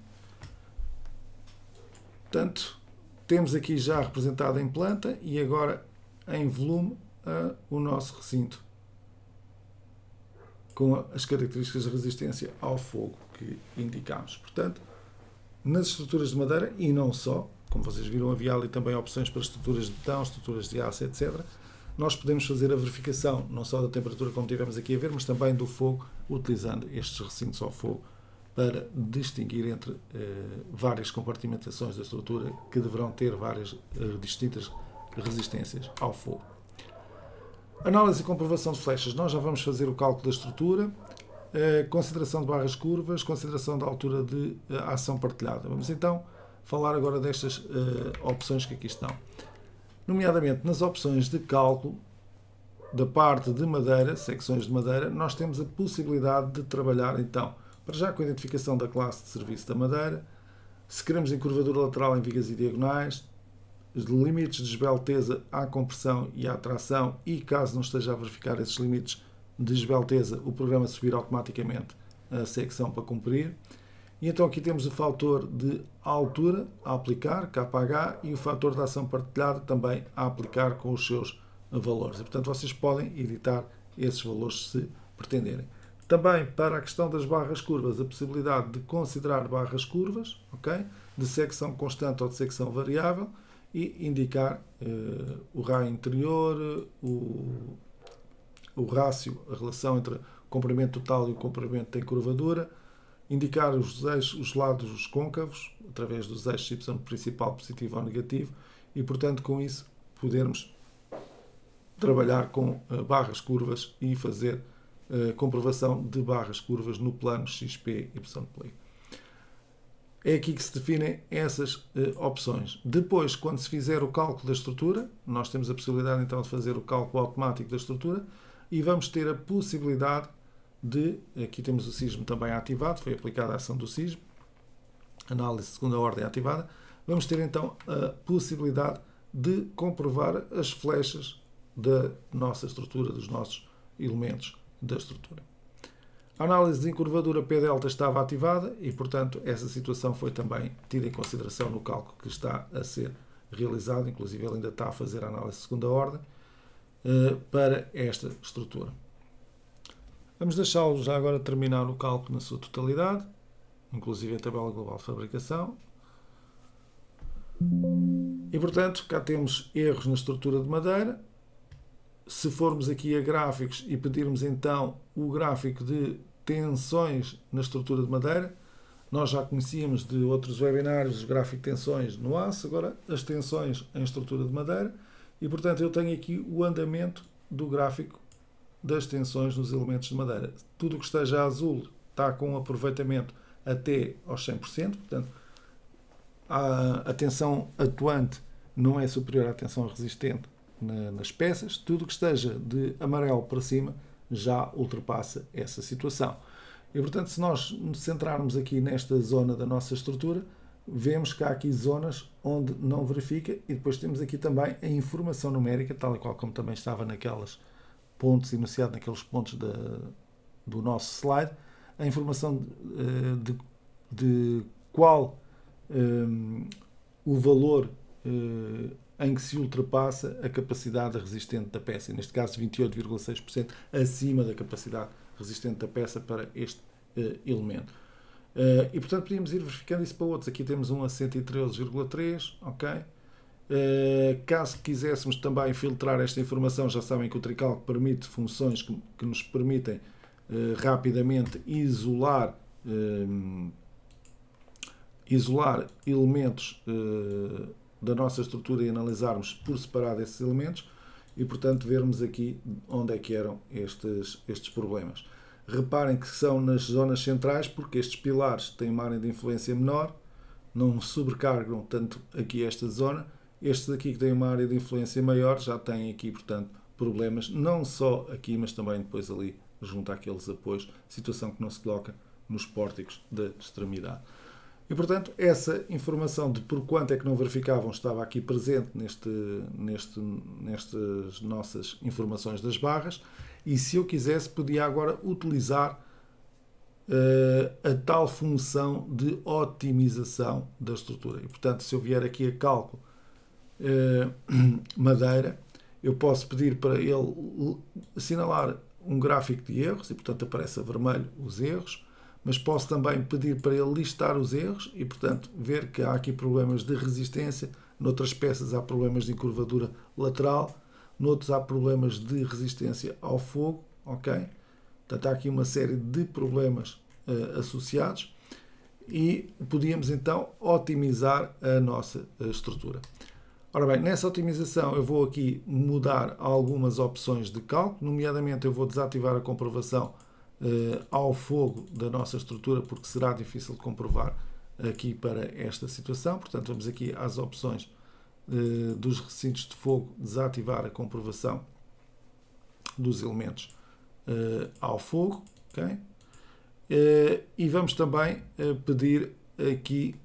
Portanto, temos aqui já representado em planta e agora em volume o nosso recinto com as características de resistência ao fogo que indicamos. Portanto, nas estruturas de madeira e não só, como vocês viram, havia ali também opções para estruturas de betão, estruturas de aço, etc. Nós podemos fazer a verificação não só da temperatura como tivemos aqui a ver, mas também do fogo, utilizando estes recintos ao fogo para distinguir entre várias compartimentações da estrutura que deverão ter várias distintas resistências ao fogo. Análise e comprovação de flechas. Nós já vamos fazer o cálculo da estrutura, consideração de barras curvas, consideração da altura de ação partilhada. Vamos então falar agora destas opções que aqui estão. Nomeadamente, nas opções de cálculo da parte de madeira, secções de madeira, nós temos a possibilidade de trabalhar então, para já com a identificação da classe de serviço da madeira, se queremos em curvadura lateral em vigas e diagonais, limites de esbelteza à compressão e à tração, e caso não esteja a verificar esses limites de esbelteza, o programa subir automaticamente a secção para cumprir. E então aqui temos o fator de altura a aplicar, KH, e o fator de ação partilhada também a aplicar com os seus valores. E, portanto, vocês podem editar esses valores se pretenderem. Também para a questão das barras curvas, a possibilidade de considerar barras curvas, okay? De secção constante ou de secção variável, e indicar o raio interior, o rácio, a relação entre o comprimento total e o comprimento da curvadura, indicar os lados côncavos, através dos eixos Y principal, positivo ou negativo, e, portanto, com isso, podermos trabalhar com barras curvas e fazer comprovação de barras curvas no plano XP y-play. É aqui que se definem essas opções. Depois, quando se fizer o cálculo da estrutura, nós temos a possibilidade então de fazer o cálculo automático da estrutura e vamos ter a possibilidade de, aqui temos o sismo também ativado, foi aplicada a ação do sismo, análise de segunda ordem ativada, vamos ter então a possibilidade de comprovar as flechas da nossa estrutura, dos nossos elementos da estrutura. A análise de encurvadura P-delta estava ativada e, portanto, essa situação foi também tida em consideração no cálculo que está a ser realizado, inclusive ele ainda está a fazer a análise de segunda ordem. para esta estrutura. Vamos deixá-lo já agora terminar o cálculo na sua totalidade, inclusive a tabela global de fabricação. E, portanto, cá temos erros na estrutura de madeira. Se formos aqui a gráficos e pedirmos então o gráfico de tensões na estrutura de madeira, nós já conhecíamos de outros webinários o gráfico de tensões no aço, agora as tensões em estrutura de madeira, e portanto eu tenho aqui o andamento do gráfico das tensões nos elementos de madeira. Tudo o que esteja azul está com um aproveitamento até aos 100%, portanto a tensão atuante não é superior à tensão resistente nas peças. Tudo o que esteja de amarelo para cima já ultrapassa essa situação. E, portanto, se nós nos centrarmos aqui nesta zona da nossa estrutura, vemos que há aqui zonas onde não verifica, e depois temos aqui também a informação numérica, tal e qual como também estava naqueles pontos, enunciado naqueles pontos do nosso slide, a informação de qual o valor em que se ultrapassa a capacidade resistente da peça, neste caso 28,6% acima da capacidade resistente da peça para este elemento. E portanto podíamos ir verificando isso para outros. Aqui temos um a 113,3, ok? Caso quiséssemos também filtrar esta informação, já sabem que o Tricalc permite funções que nos permitem rapidamente isolar elementos da nossa estrutura e analisarmos por separado esses elementos e, portanto, vermos aqui onde é que eram estes problemas. Reparem que são nas zonas centrais, porque estes pilares têm uma área de influência menor, não sobrecarregam tanto aqui esta zona. Estes aqui que têm uma área de influência maior já têm aqui, portanto, problemas, não só aqui, mas também depois ali junto àqueles apoios, situação que não se coloca nos pórticos da extremidade. E, portanto, essa informação de por quanto é que não verificavam estava aqui presente nestas nossas informações das barras, e se eu quisesse podia agora utilizar a tal função de otimização da estrutura. E, portanto, se eu vier aqui a cálculo madeira, eu posso pedir para ele assinalar um gráfico de erros, e, portanto, aparece a vermelho os erros, mas posso também pedir para ele listar os erros e, portanto, ver que há aqui problemas de resistência, noutras peças há problemas de encurvadura lateral, noutros há problemas de resistência ao fogo, ok? Portanto, há aqui uma série de problemas associados e podíamos então otimizar a nossa estrutura. Ora bem, nessa otimização eu vou aqui mudar algumas opções de cálculo, nomeadamente eu vou desativar a comprovação ao fogo da nossa estrutura, porque será difícil de comprovar aqui para esta situação. Portanto, vamos aqui às opções dos recintos de fogo, desativar a comprovação dos elementos ao fogo, ok? E vamos também pedir aqui,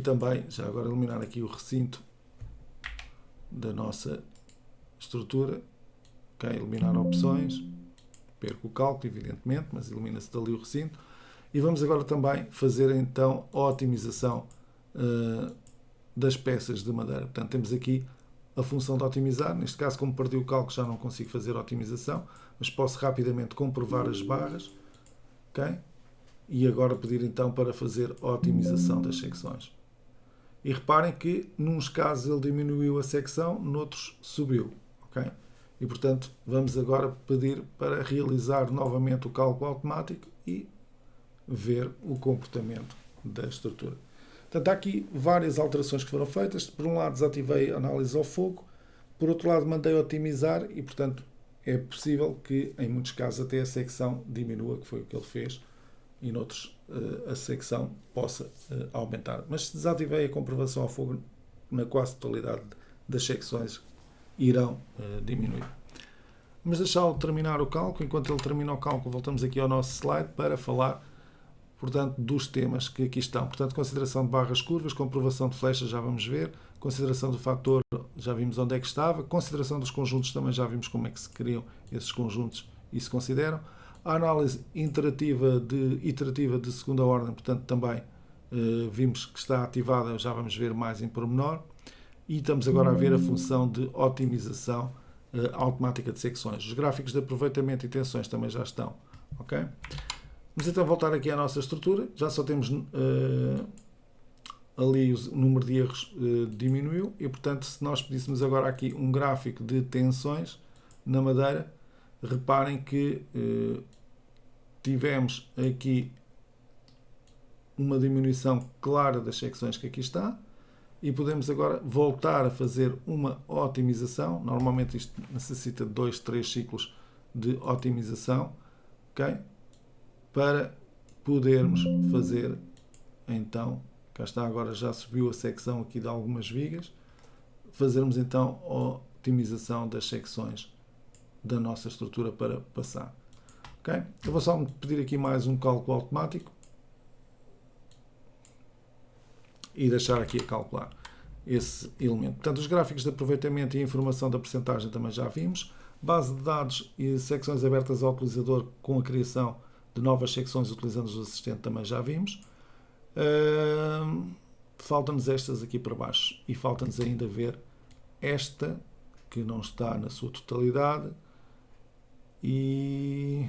também, já agora eliminar aqui o recinto da nossa estrutura, ok? Eliminar opções, perco o cálculo evidentemente, mas elimina-se dali o recinto, e vamos agora também fazer então a otimização das peças de madeira. Portanto, temos aqui a função de otimizar, neste caso como perdi o cálculo já não consigo fazer a otimização, mas posso rapidamente comprovar as barras, ok? E agora pedir então para fazer a otimização das secções. E reparem que nos casos ele diminuiu a secção, noutros subiu. Okay? E, portanto, vamos agora pedir para realizar novamente o cálculo automático e ver o comportamento da estrutura. Portanto, há aqui várias alterações que foram feitas. Por um lado, desativei a análise ao fogo. Por outro lado, mandei otimizar e, portanto, é possível que, em muitos casos, até a secção diminua, que foi o que ele fez, e noutros a secção possa aumentar. Mas se desativei a comprovação ao fogo, na quase totalidade das secções irão diminuir. Vamos deixá-lo terminar o cálculo. Enquanto ele termina o cálculo, voltamos aqui ao nosso slide para falar, portanto, dos temas que aqui estão. Portanto, consideração de barras curvas, comprovação de flechas, já vamos ver. Consideração do fator, já vimos onde é que estava. Consideração dos conjuntos, também já vimos como é que se criam esses conjuntos e se consideram. A análise iterativa de segunda ordem, portanto, também vimos que está ativada, já vamos ver mais em pormenor. E estamos agora a ver a função de otimização automática de secções. Os gráficos de aproveitamento e tensões também já estão. Ok? Vamos então voltar aqui à nossa estrutura. Já só temos ali o número de erros diminuiu e, portanto, se nós pedíssemos agora aqui um gráfico de tensões na madeira, reparem que tivemos aqui uma diminuição clara das secções que aqui está e podemos agora voltar a fazer uma otimização. Normalmente isto necessita de 2, 3 ciclos de otimização, ok? Para podermos fazer então, cá está, agora já subiu a secção aqui de algumas vigas, fazermos então a otimização das secções da nossa estrutura para passar. Ok? Eu vou só pedir aqui mais um cálculo automático e deixar aqui a calcular esse elemento. Portanto, os gráficos de aproveitamento e informação da percentagem também já vimos. Base de dados e secções abertas ao utilizador com a criação de novas secções utilizando os assistentes também já vimos. Faltam-nos estas aqui para baixo e falta-nos ainda ver esta que não está na sua totalidade e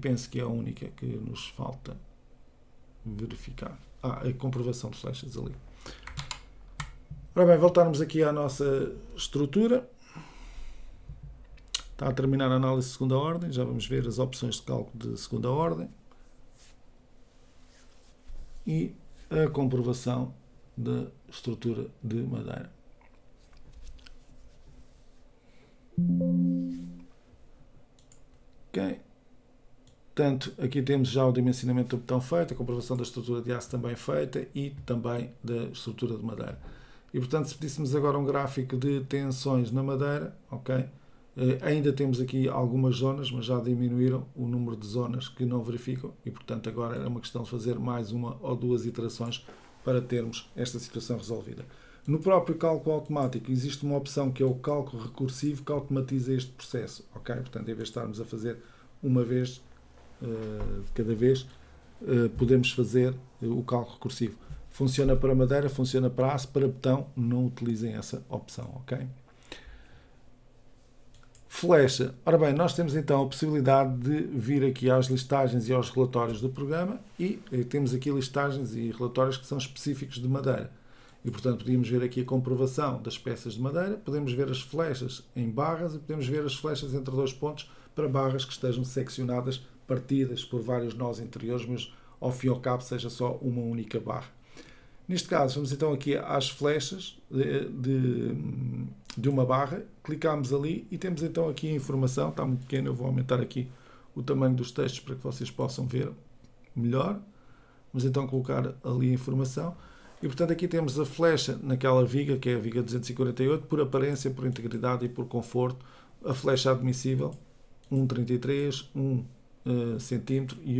penso que é a única que nos falta verificar. A comprovação de flechas ali. Ora bem, voltarmos aqui à nossa estrutura. Está a terminar a análise de segunda ordem. Já vamos ver as opções de cálculo de segunda ordem. E a comprovação da estrutura de madeira. Ok. Portanto, aqui temos já o dimensionamento do betão feito, a comprovação da estrutura de aço também feita e também da estrutura de madeira. E, portanto, se pedíssemos agora um gráfico de tensões na madeira, ok? Ainda temos aqui algumas zonas, mas já diminuíram o número de zonas que não verificam e, portanto, agora era uma questão de fazer mais uma ou duas iterações para termos esta situação resolvida. No próprio cálculo automático existe uma opção que é o cálculo recursivo que automatiza este processo, ok? Portanto, em vez de estarmos a fazer uma vez de cada vez, podemos fazer o cálculo recursivo. Funciona para madeira, funciona para aço, para betão, não utilizem essa opção, ok? Flecha. Ora bem, nós temos então a possibilidade de vir aqui às listagens e aos relatórios do programa e temos aqui listagens e relatórios que são específicos de madeira. E, portanto, podíamos ver aqui a comprovação das peças de madeira, podemos ver as flechas em barras e podemos ver as flechas entre dois pontos para barras que estejam seccionadas, partidas por vários nós interiores, mas ao fim e ao cabo seja só uma única barra. Neste caso, vamos então aqui às flechas de uma barra, clicamos ali e temos então aqui a informação, está muito pequena, eu vou aumentar aqui o tamanho dos textos para que vocês possam ver melhor. Vamos então colocar ali a informação e, portanto, aqui temos a flecha naquela viga, que é a viga 248, por aparência, por integridade e por conforto, a flecha admissível, 1,33, 1 centímetro e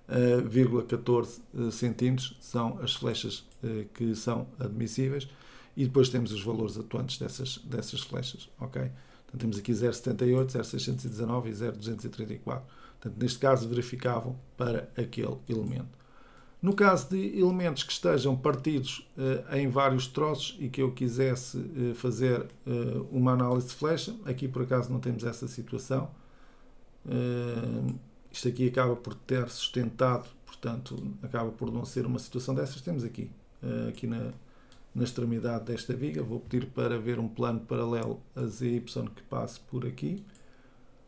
1,14 centímetros são as flechas que são admissíveis e depois temos os valores atuantes dessas flechas, ok? Então, temos aqui 0,78, 0,619 e 0,234. Portanto, neste caso verificavam para aquele elemento. No caso de elementos que estejam partidos em vários troços e que eu quisesse fazer uma análise de flecha, aqui por acaso não temos essa situação. Isto aqui acaba por ter sustentado, portanto, acaba por não ser uma situação dessas. Temos aqui na extremidade desta viga, vou pedir para ver um plano paralelo a ZY que passe por aqui.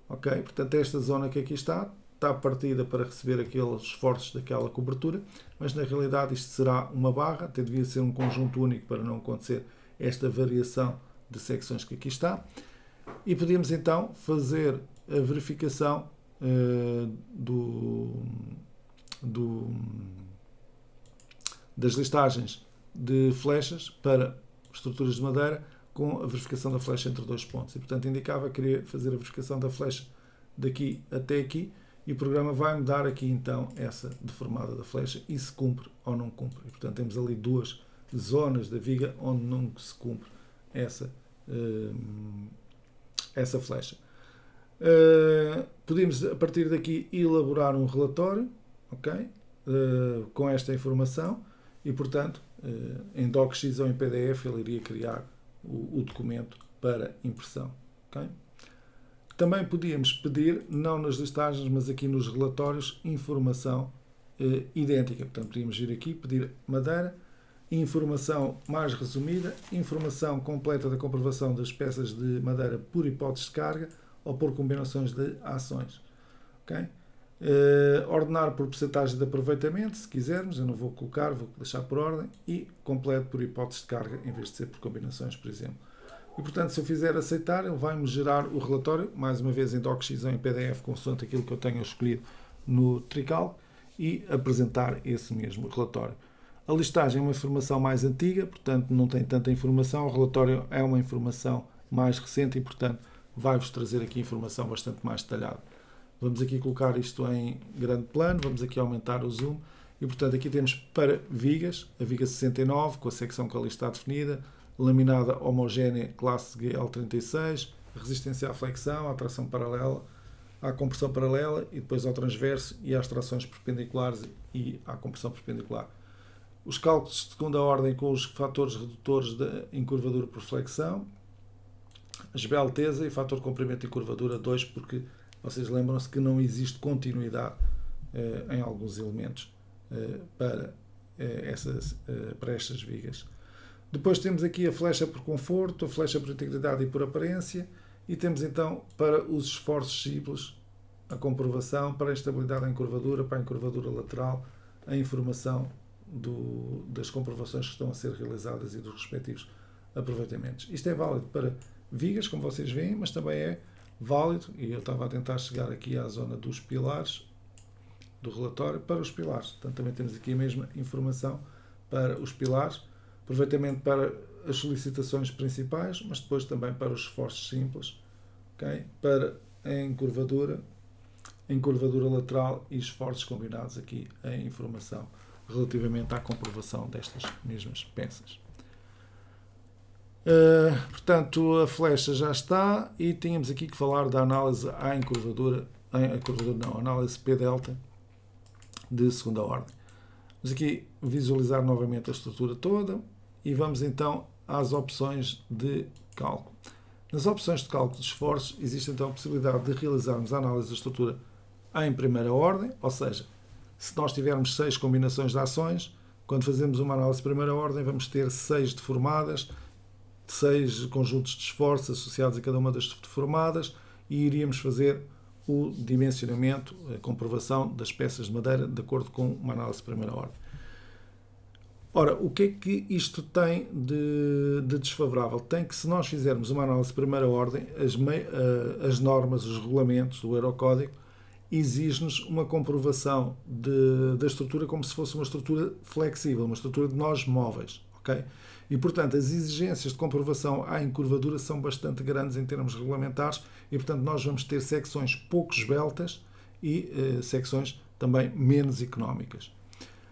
Ok, portanto, esta zona que aqui está partida para receber aqueles esforços daquela cobertura, mas na realidade isto será uma barra, até devia ser um conjunto único para não acontecer esta variação de secções que aqui está. E podíamos então fazer a verificação das listagens de flechas para estruturas de madeira com a verificação da flecha entre dois pontos. E, portanto, indicava que queria fazer a verificação da flecha daqui até aqui e o programa vai-me dar aqui então essa deformada da flecha e se cumpre ou não cumpre. E, portanto, temos ali duas zonas da viga onde não se cumpre essa flecha. Podemos, a partir daqui, elaborar um relatório, ok? Com esta informação e, portanto, em DocX ou em PDF, ele iria criar o documento para impressão. Okay? Também podíamos pedir, não nas listagens, mas aqui nos relatórios, informação idêntica. Portanto, podíamos vir aqui, pedir madeira, informação mais resumida, informação completa da comprovação das peças de madeira por hipótese de carga ou por combinações de ações. Okay? Ordenar por percentagem de aproveitamento, se quisermos, eu não vou colocar, vou deixar por ordem, e completo por hipótese de carga, em vez de ser por combinações, por exemplo. E, portanto, se eu fizer aceitar, ele vai-me gerar o relatório, mais uma vez em DocX ou em PDF, consoante aquilo que eu tenho escolhido no Trical, e apresentar esse mesmo relatório. A listagem é uma informação mais antiga, portanto não tem tanta informação, o relatório é uma informação mais recente e, portanto, vai-vos trazer aqui informação bastante mais detalhada. Vamos aqui colocar isto em grande plano, vamos aqui aumentar o zoom e, portanto, aqui temos para vigas, a viga 69, com a secção que ali está definida, laminada homogénea classe GL36, resistência à flexão, à tração paralela, à compressão paralela e depois ao transverso e às trações perpendiculares e à compressão perpendicular. Os cálculos de segunda ordem com os fatores redutores de encurvadura por flexão, esbelteza e fator de comprimento e curvadura 2, porque vocês lembram-se que não existe continuidade em alguns elementos para estas vigas. Depois temos aqui a flecha por conforto, a flecha por integridade e por aparência, e temos então para os esforços simples a comprovação, para a estabilidade em curvadura, para a encurvadura lateral, a informação das comprovações que estão a ser realizadas e dos respectivos aproveitamentos. Isto é válido para vigas, como vocês veem, mas também é válido, e eu estava a tentar chegar aqui à zona dos pilares do relatório, para os pilares. Portanto, também temos aqui a mesma informação para os pilares, aproveitamento para as solicitações principais, mas depois também para os esforços simples, okay? Para a encurvadura lateral e esforços combinados, aqui a informação relativamente à comprovação destas mesmas peças. Portanto, a flecha já está e tínhamos aqui que falar da análise à encurvadura, análise P-delta de segunda ordem. Vamos aqui visualizar novamente a estrutura toda e vamos então às opções de cálculo. Nas opções de cálculo de esforços existe então a possibilidade de realizarmos a análise da estrutura em primeira ordem, ou seja, se nós tivermos 6 combinações de ações, quando fazemos uma análise de primeira ordem vamos ter 6 deformadas, 6 conjuntos de esforços associados a cada uma das deformadas e iríamos fazer o dimensionamento, a comprovação das peças de madeira de acordo com uma análise de primeira ordem. Ora, o que é que isto tem de desfavorável? Tem que, se nós fizermos uma análise de primeira ordem, as normas, os regulamentos, o Eurocódigo, exige-nos uma comprovação da estrutura como se fosse uma estrutura flexível, uma estrutura de nós móveis, ok? E, portanto, as exigências de comprovação à encurvadura são bastante grandes em termos regulamentares e, portanto, nós vamos ter secções pouco esbeltas e secções também menos económicas.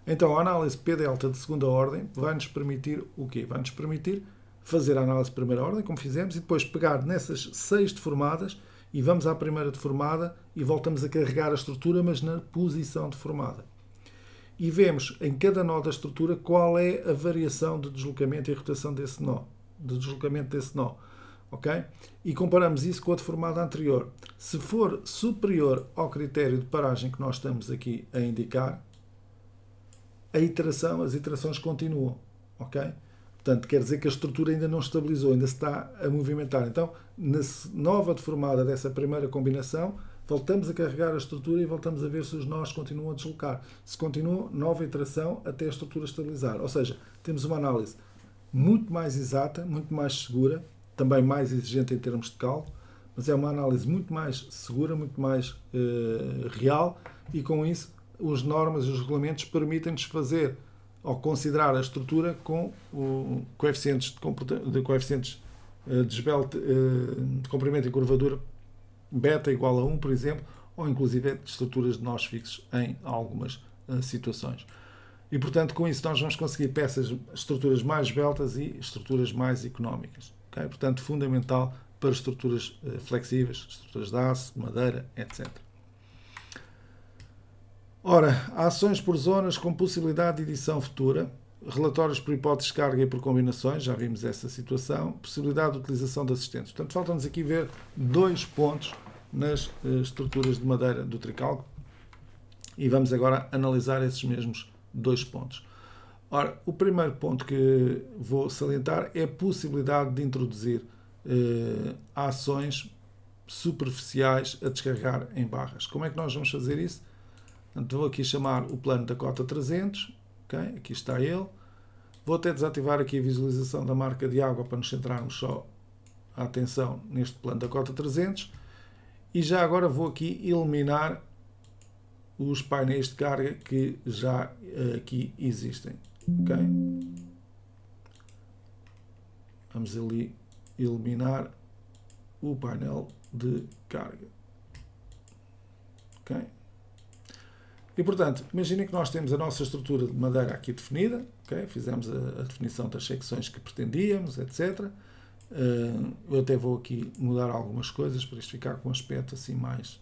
Então, a análise P-delta de segunda ordem vai-nos permitir o quê? Vai-nos permitir fazer a análise de primeira ordem, como fizemos, e depois pegar nessas 6 deformadas e vamos à primeira deformada e voltamos a carregar a estrutura, mas na posição deformada. E vemos em cada nó da estrutura qual é a variação de deslocamento e rotação desse nó, de deslocamento desse nó, ok? E comparamos isso com a deformada anterior. Se for superior ao critério de paragem que nós estamos aqui a indicar, as iterações continuam, ok? Portanto, quer dizer que a estrutura ainda não estabilizou, ainda se está a movimentar. Então, na nova deformada dessa primeira combinação, voltamos a carregar a estrutura e voltamos a ver se os nós continuam a deslocar. Se continuam, nova iteração até a estrutura estabilizar. Ou seja, temos uma análise muito mais exata, muito mais segura, também mais exigente em termos de cálculo, mas é uma análise muito mais segura, muito mais real e com isso as normas e os regulamentos permitem-nos fazer ou considerar a estrutura com coeficientes de comprimento e curvadura beta igual a 1, por exemplo, ou inclusive de estruturas de nós fixos em algumas situações. E, portanto, com isso nós vamos conseguir estruturas mais esbeltas e estruturas mais económicas. Okay? Portanto, fundamental para estruturas flexíveis, estruturas de aço, de madeira, etc. Ora, ações por zonas com possibilidade de edição futura, relatórios por hipóteses de carga e por combinações, já vimos essa situação, possibilidade de utilização de assistentes. Portanto, falta-nos aqui ver 2 pontos nas estruturas de madeira do Trical e vamos agora analisar esses mesmos 2 pontos. Ora, o primeiro ponto que vou salientar é a possibilidade de introduzir ações superficiais a descarregar em barras. Como é que nós vamos fazer isso? Portanto, vou aqui chamar o plano da cota 300, okay? Aqui está ele. Vou até desativar aqui a visualização da marca de água para nos centrarmos só a atenção neste plano da cota 300 e já agora vou aqui eliminar os painéis de carga que já aqui existem. Okay? Vamos ali eliminar o painel de carga. Ok? E, portanto, imaginem que nós temos a nossa estrutura de madeira aqui definida, okay? Fizemos a definição das secções que pretendíamos, etc. Eu até vou aqui mudar algumas coisas para isto ficar com um aspecto assim mais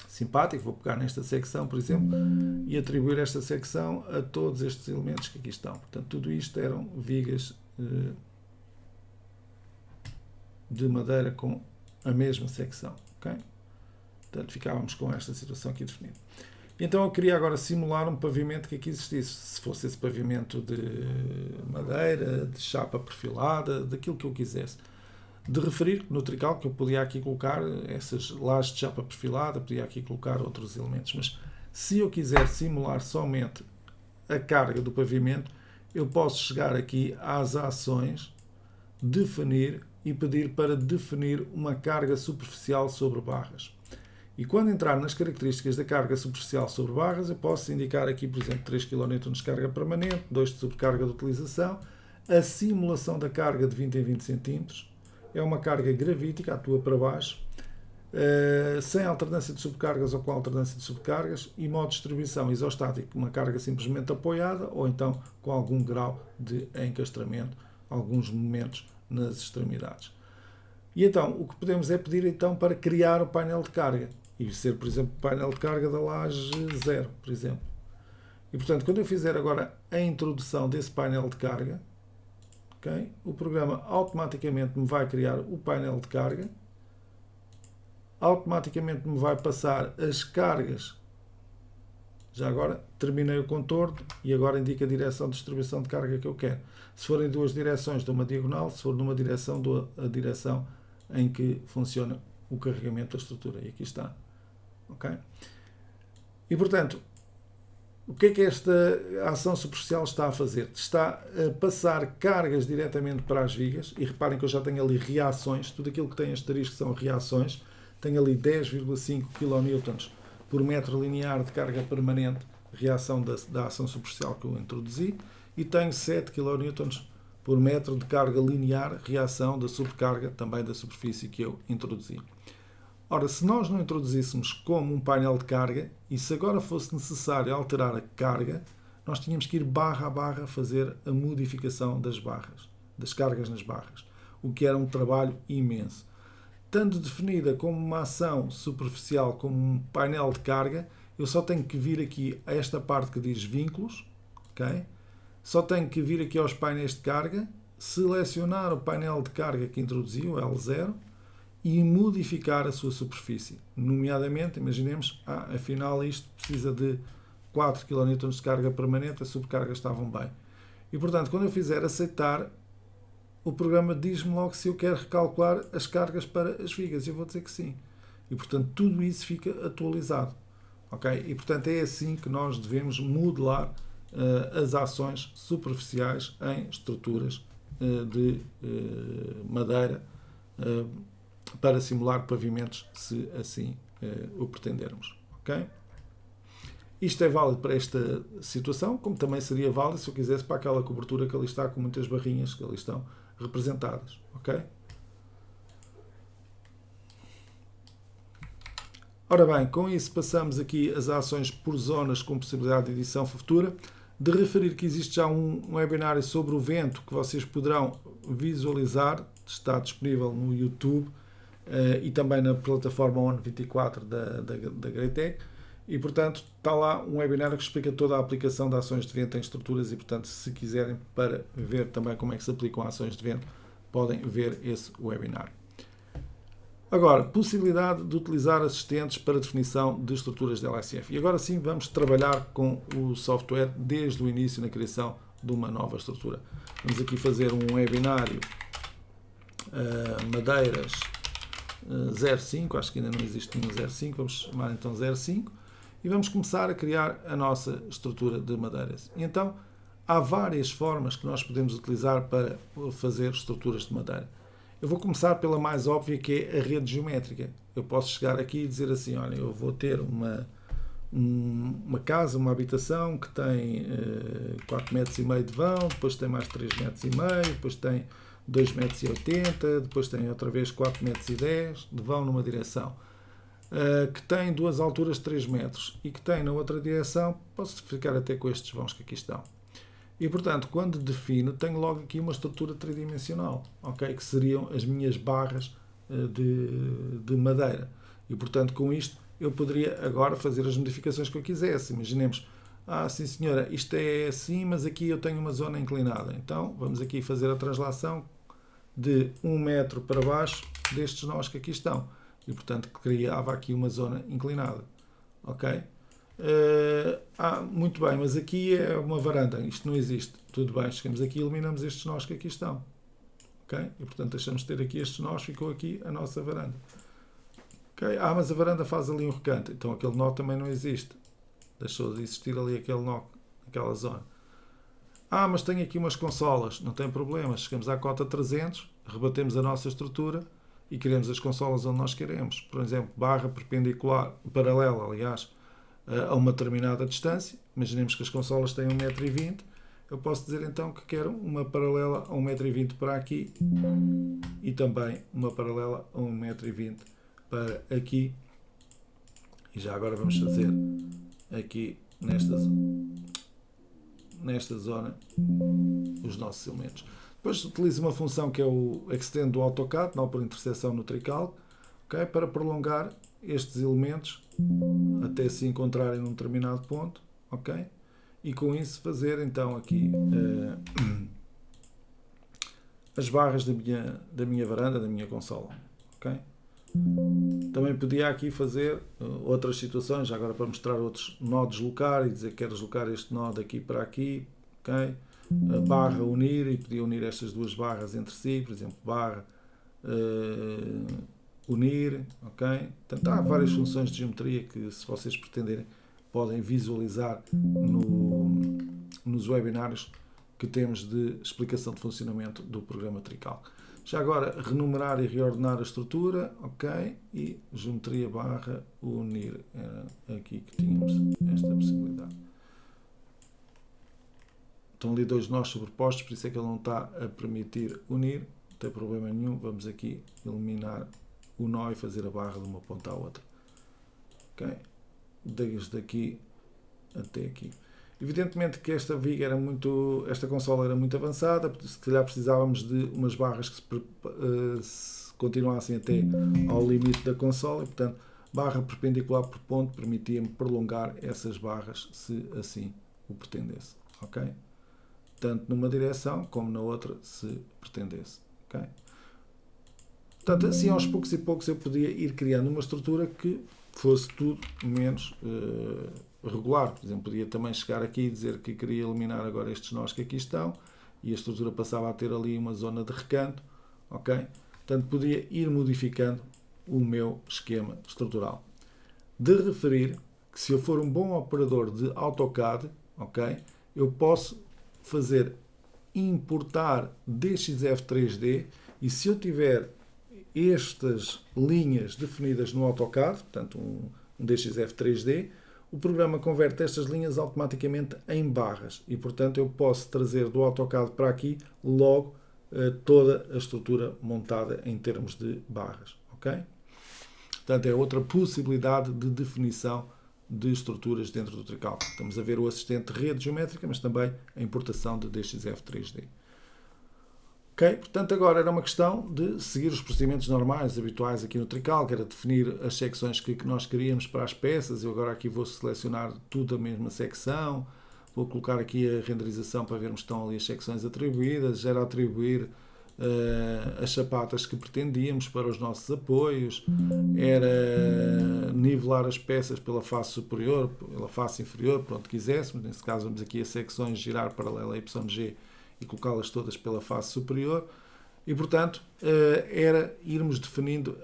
simpático. Vou pegar nesta secção, por exemplo, e atribuir esta secção a todos estes elementos que aqui estão. Portanto, tudo isto eram vigas de madeira com a mesma secção. Okay? Portanto, ficávamos com esta situação aqui definida. Então eu queria agora simular um pavimento que aqui existisse. Se fosse esse pavimento de madeira, de chapa perfilada, daquilo que eu quisesse. De referir no Trical que eu podia aqui colocar essas lajes de chapa perfilada, podia aqui colocar outros elementos. Mas se eu quiser simular somente a carga do pavimento, eu posso chegar aqui às ações, definir e pedir para definir uma carga superficial sobre barras. E quando entrar nas características da carga superficial sobre barras, eu posso indicar aqui, por exemplo, 3 kN de carga permanente, 2 de sobrecarga de utilização, a simulação da carga de 20 em 20 cm, é uma carga gravítica, atua para baixo, sem alternância de sobrecargas ou com alternância de sobrecargas, e modo de distribuição isostático, uma carga simplesmente apoiada ou então com algum grau de encastramento, alguns momentos nas extremidades. E então, o que podemos é pedir então para criar o painel de carga. E ser, por exemplo, o painel de carga da laje 0, por exemplo. E, portanto, quando eu fizer agora a introdução desse painel de carga, okay, o programa automaticamente me vai criar o painel de carga, automaticamente me vai passar as cargas. Já agora terminei o contorno e agora indica a direção de distribuição de carga que eu quero. Se forem duas direções, dou uma diagonal, se for numa direção, dou a direção em que funciona o carregamento da estrutura. E aqui está. Ok? E, portanto, o que é que esta ação superficial está a fazer? Está a passar cargas diretamente para as vigas, e reparem que eu já tenho ali reações, tudo aquilo que tem asterisco são reações, tenho ali 10,5 kN por metro linear de carga permanente, reação da ação superficial que eu introduzi, e tenho 7 kN por metro de carga linear, reação da sobrecarga, também da superfície que eu introduzi. Ora, se nós não introduzíssemos como um painel de carga, e se agora fosse necessário alterar a carga, nós tínhamos que ir barra a barra fazer a modificação das barras, das cargas nas barras, o que era um trabalho imenso. Tanto definida como uma ação superficial, como um painel de carga, eu só tenho que vir aqui a esta parte que diz vínculos, ok? Só tenho que vir aqui aos painéis de carga, selecionar o painel de carga que introduzi, o L0, e modificar a sua superfície. Nomeadamente, imaginemos, afinal isto precisa de 4 kN de carga permanente, as sobrecargas estavam bem. E, portanto, quando eu fizer aceitar, o programa diz-me logo se eu quero recalcular as cargas para as vigas. Eu vou dizer que sim. E, portanto, tudo isso fica atualizado. Okay? E, portanto, é assim que nós devemos modelar as ações superficiais em estruturas de madeira para simular pavimentos, se assim o pretendermos. Okay? Isto é válido para esta situação, como também seria válido se eu quisesse para aquela cobertura que ali está, com muitas barrinhas que ali estão representadas. Ok? Ora bem, com isso passamos aqui as ações por zonas com possibilidade de edição futura. De referir que existe já um webinário sobre o vento que vocês poderão visualizar, está disponível no YouTube e também na plataforma ON24 da Greitec. E, portanto, está lá um webinar que explica toda a aplicação de ações de vento em estruturas e, portanto, se quiserem para ver também como é que se aplicam ações de vento, podem ver esse webinar. Agora, possibilidade de utilizar assistentes para definição de estruturas de LSF. E agora sim vamos trabalhar com o software desde o início na criação de uma nova estrutura. Vamos aqui fazer um webinário Madeiras 05, acho que ainda não existe nenhum 05, vamos chamar então 05. E vamos começar a criar a nossa estrutura de madeiras. E então, há várias formas que nós podemos utilizar para fazer estruturas de madeira. Eu vou começar pela mais óbvia, que é a rede geométrica. Eu posso chegar aqui e dizer assim, olha, eu vou ter uma casa, uma habitação que tem 4,5 metros de vão, depois tem mais 3,5 metros, depois tem 2,80 metros, depois tem outra vez 4,10 metros de vão numa direção. Que tem duas alturas de 3 metros e que tem na outra direção, posso ficar até com estes vãos que aqui estão. E, portanto, quando defino, tenho logo aqui uma estrutura tridimensional, okay? Que seriam as minhas barras de madeira. E, portanto, com isto, eu poderia agora fazer as modificações que eu quisesse. Imaginemos, sim senhora, isto é assim, mas aqui eu tenho uma zona inclinada. Então, vamos aqui fazer a translação de 1 metro para baixo destes nós que aqui estão. E, portanto, criava aqui uma zona inclinada. Ok? Muito bem, mas aqui é uma varanda. Isto não existe. Tudo bem, chegamos aqui e eliminamos estes nós que aqui estão. Ok? E, portanto, deixamos de ter aqui estes nós, ficou aqui a nossa varanda. Ok? Mas a varanda faz ali um recanto. Então, aquele nó também não existe. Deixou de existir ali aquele nó, aquela zona. Mas tenho aqui umas consolas. Não tem problema. Chegamos à cota 300, rebatemos a nossa estrutura e criamos as consolas onde nós queremos. Por exemplo, barra perpendicular, paralela, aliás, a uma determinada distância. Imaginemos que as consolas têm 1,20 m. Eu posso dizer então que quero uma paralela a 1,20 m para aqui e também uma paralela a 1,20 m para aqui. E já agora vamos fazer aqui nesta zona os nossos elementos. Depois utilizo uma função que é o extend do AutoCAD, não por interseção no Tricalc, okay, para prolongar estes elementos até se encontrarem num determinado ponto, ok? E com isso fazer então aqui as barras da minha varanda, da minha consola, ok? Também podia aqui fazer outras situações, já agora para mostrar outros nó deslocar e dizer que quero deslocar este nó daqui para aqui, ok? Barra unir, e podia unir estas duas barras entre si, por exemplo, barra unir, ok? Portanto, há várias funções de geometria que, se vocês pretenderem, podem visualizar nos webinários que temos de explicação de funcionamento do programa Tricalc. Já agora, renumerar e reordenar a estrutura, ok? E geometria barra unir, era aqui que tínhamos esta possibilidade. Estão ali dois nós sobrepostos, por isso é que ele não está a permitir unir, não tem problema nenhum. Vamos aqui eliminar o nó e fazer a barra de uma ponta à outra. Ok? Desde aqui até aqui. Evidentemente que esta viga esta consola era muito avançada, se calhar precisávamos de umas barras que se continuassem até ao limite da consola, e, portanto, barra perpendicular por ponto permitia-me prolongar essas barras se assim o pretendesse. Ok? Tanto numa direção como na outra, se pretendesse. Okay? Portanto, assim aos poucos e poucos eu podia ir criando uma estrutura que fosse tudo menos regular. Por exemplo, podia também chegar aqui e dizer que queria eliminar agora estes nós que aqui estão e a estrutura passava a ter ali uma zona de recanto. Okay? Portanto, podia ir modificando o meu esquema estrutural. De referir que, se eu for um bom operador de AutoCAD, okay, eu posso fazer importar DXF 3D, e se eu tiver estas linhas definidas no AutoCAD, portanto um DXF 3D, o programa converte estas linhas automaticamente em barras e, portanto, eu posso trazer do AutoCAD para aqui logo toda a estrutura montada em termos de barras. Ok? Portanto, é outra possibilidade de definição de estruturas dentro do Tricalc. Estamos a ver o assistente de rede geométrica, mas também a importação de DXF 3D. Ok? Portanto, agora era uma questão de seguir os procedimentos normais, habituais aqui no Trical, que era definir as secções que nós queríamos para as peças. Eu agora aqui vou selecionar tudo da mesma secção, vou colocar aqui a renderização para vermos que estão ali as secções atribuídas, era atribuir as sapatas que pretendíamos para os nossos apoios, era nivelar as peças pela face superior, pela face inferior, por onde quiséssemos. Neste caso vamos aqui a secções girar paralela a YG e colocá-las todas pela face superior, e portanto era irmos definindo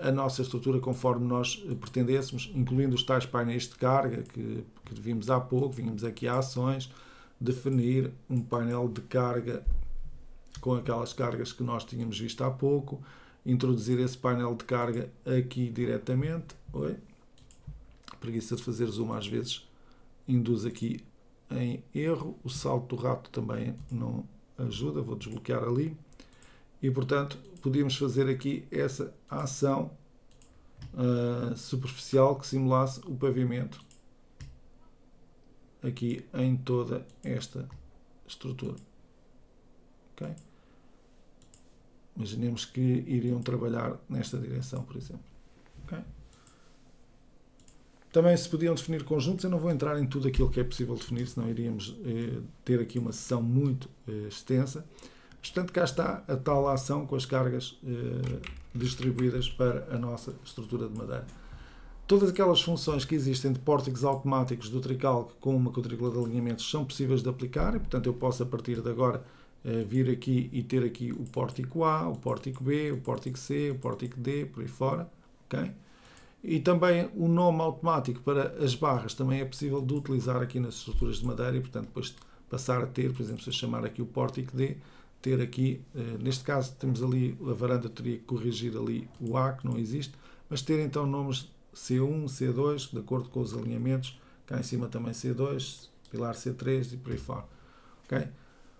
a nossa estrutura conforme nós pretendêssemos, incluindo os tais painéis de carga que vimos há pouco. Vínhamos aqui a ações, definir um painel de carga com aquelas cargas que nós tínhamos visto há pouco, introduzir esse painel de carga aqui diretamente. Oi? Preguiça de fazer zoom às vezes induz aqui em erro. O salto do rato também não ajuda, vou desbloquear ali. E portanto podíamos fazer aqui essa ação superficial que simulasse o pavimento aqui em toda esta estrutura. Okay? Imaginemos que iriam trabalhar nesta direção, por exemplo. Okay? Também se podiam definir conjuntos. Eu não vou entrar em tudo aquilo que é possível definir, senão iríamos ter aqui uma sessão muito extensa. Mas, portanto, cá está a tal ação com as cargas distribuídas para a nossa estrutura de madeira. Todas aquelas funções que existem de pórticos automáticos do Trical com uma quadrícula de alinhamentos são possíveis de aplicar, e portanto eu posso a partir de agora vir aqui e ter aqui o pórtico A, o pórtico B, o pórtico C, o pórtico D, por aí fora. Okay? E também o nome automático para as barras também é possível de utilizar aqui nas estruturas de madeira, e portanto depois passar a ter, por exemplo, se eu chamar aqui o pórtico D, ter aqui, neste caso temos ali a varanda, teria que corrigir ali o A, que não existe, mas ter então nomes C1, C2, de acordo com os alinhamentos, cá em cima também C2, pilar C3 e por aí fora. Okay?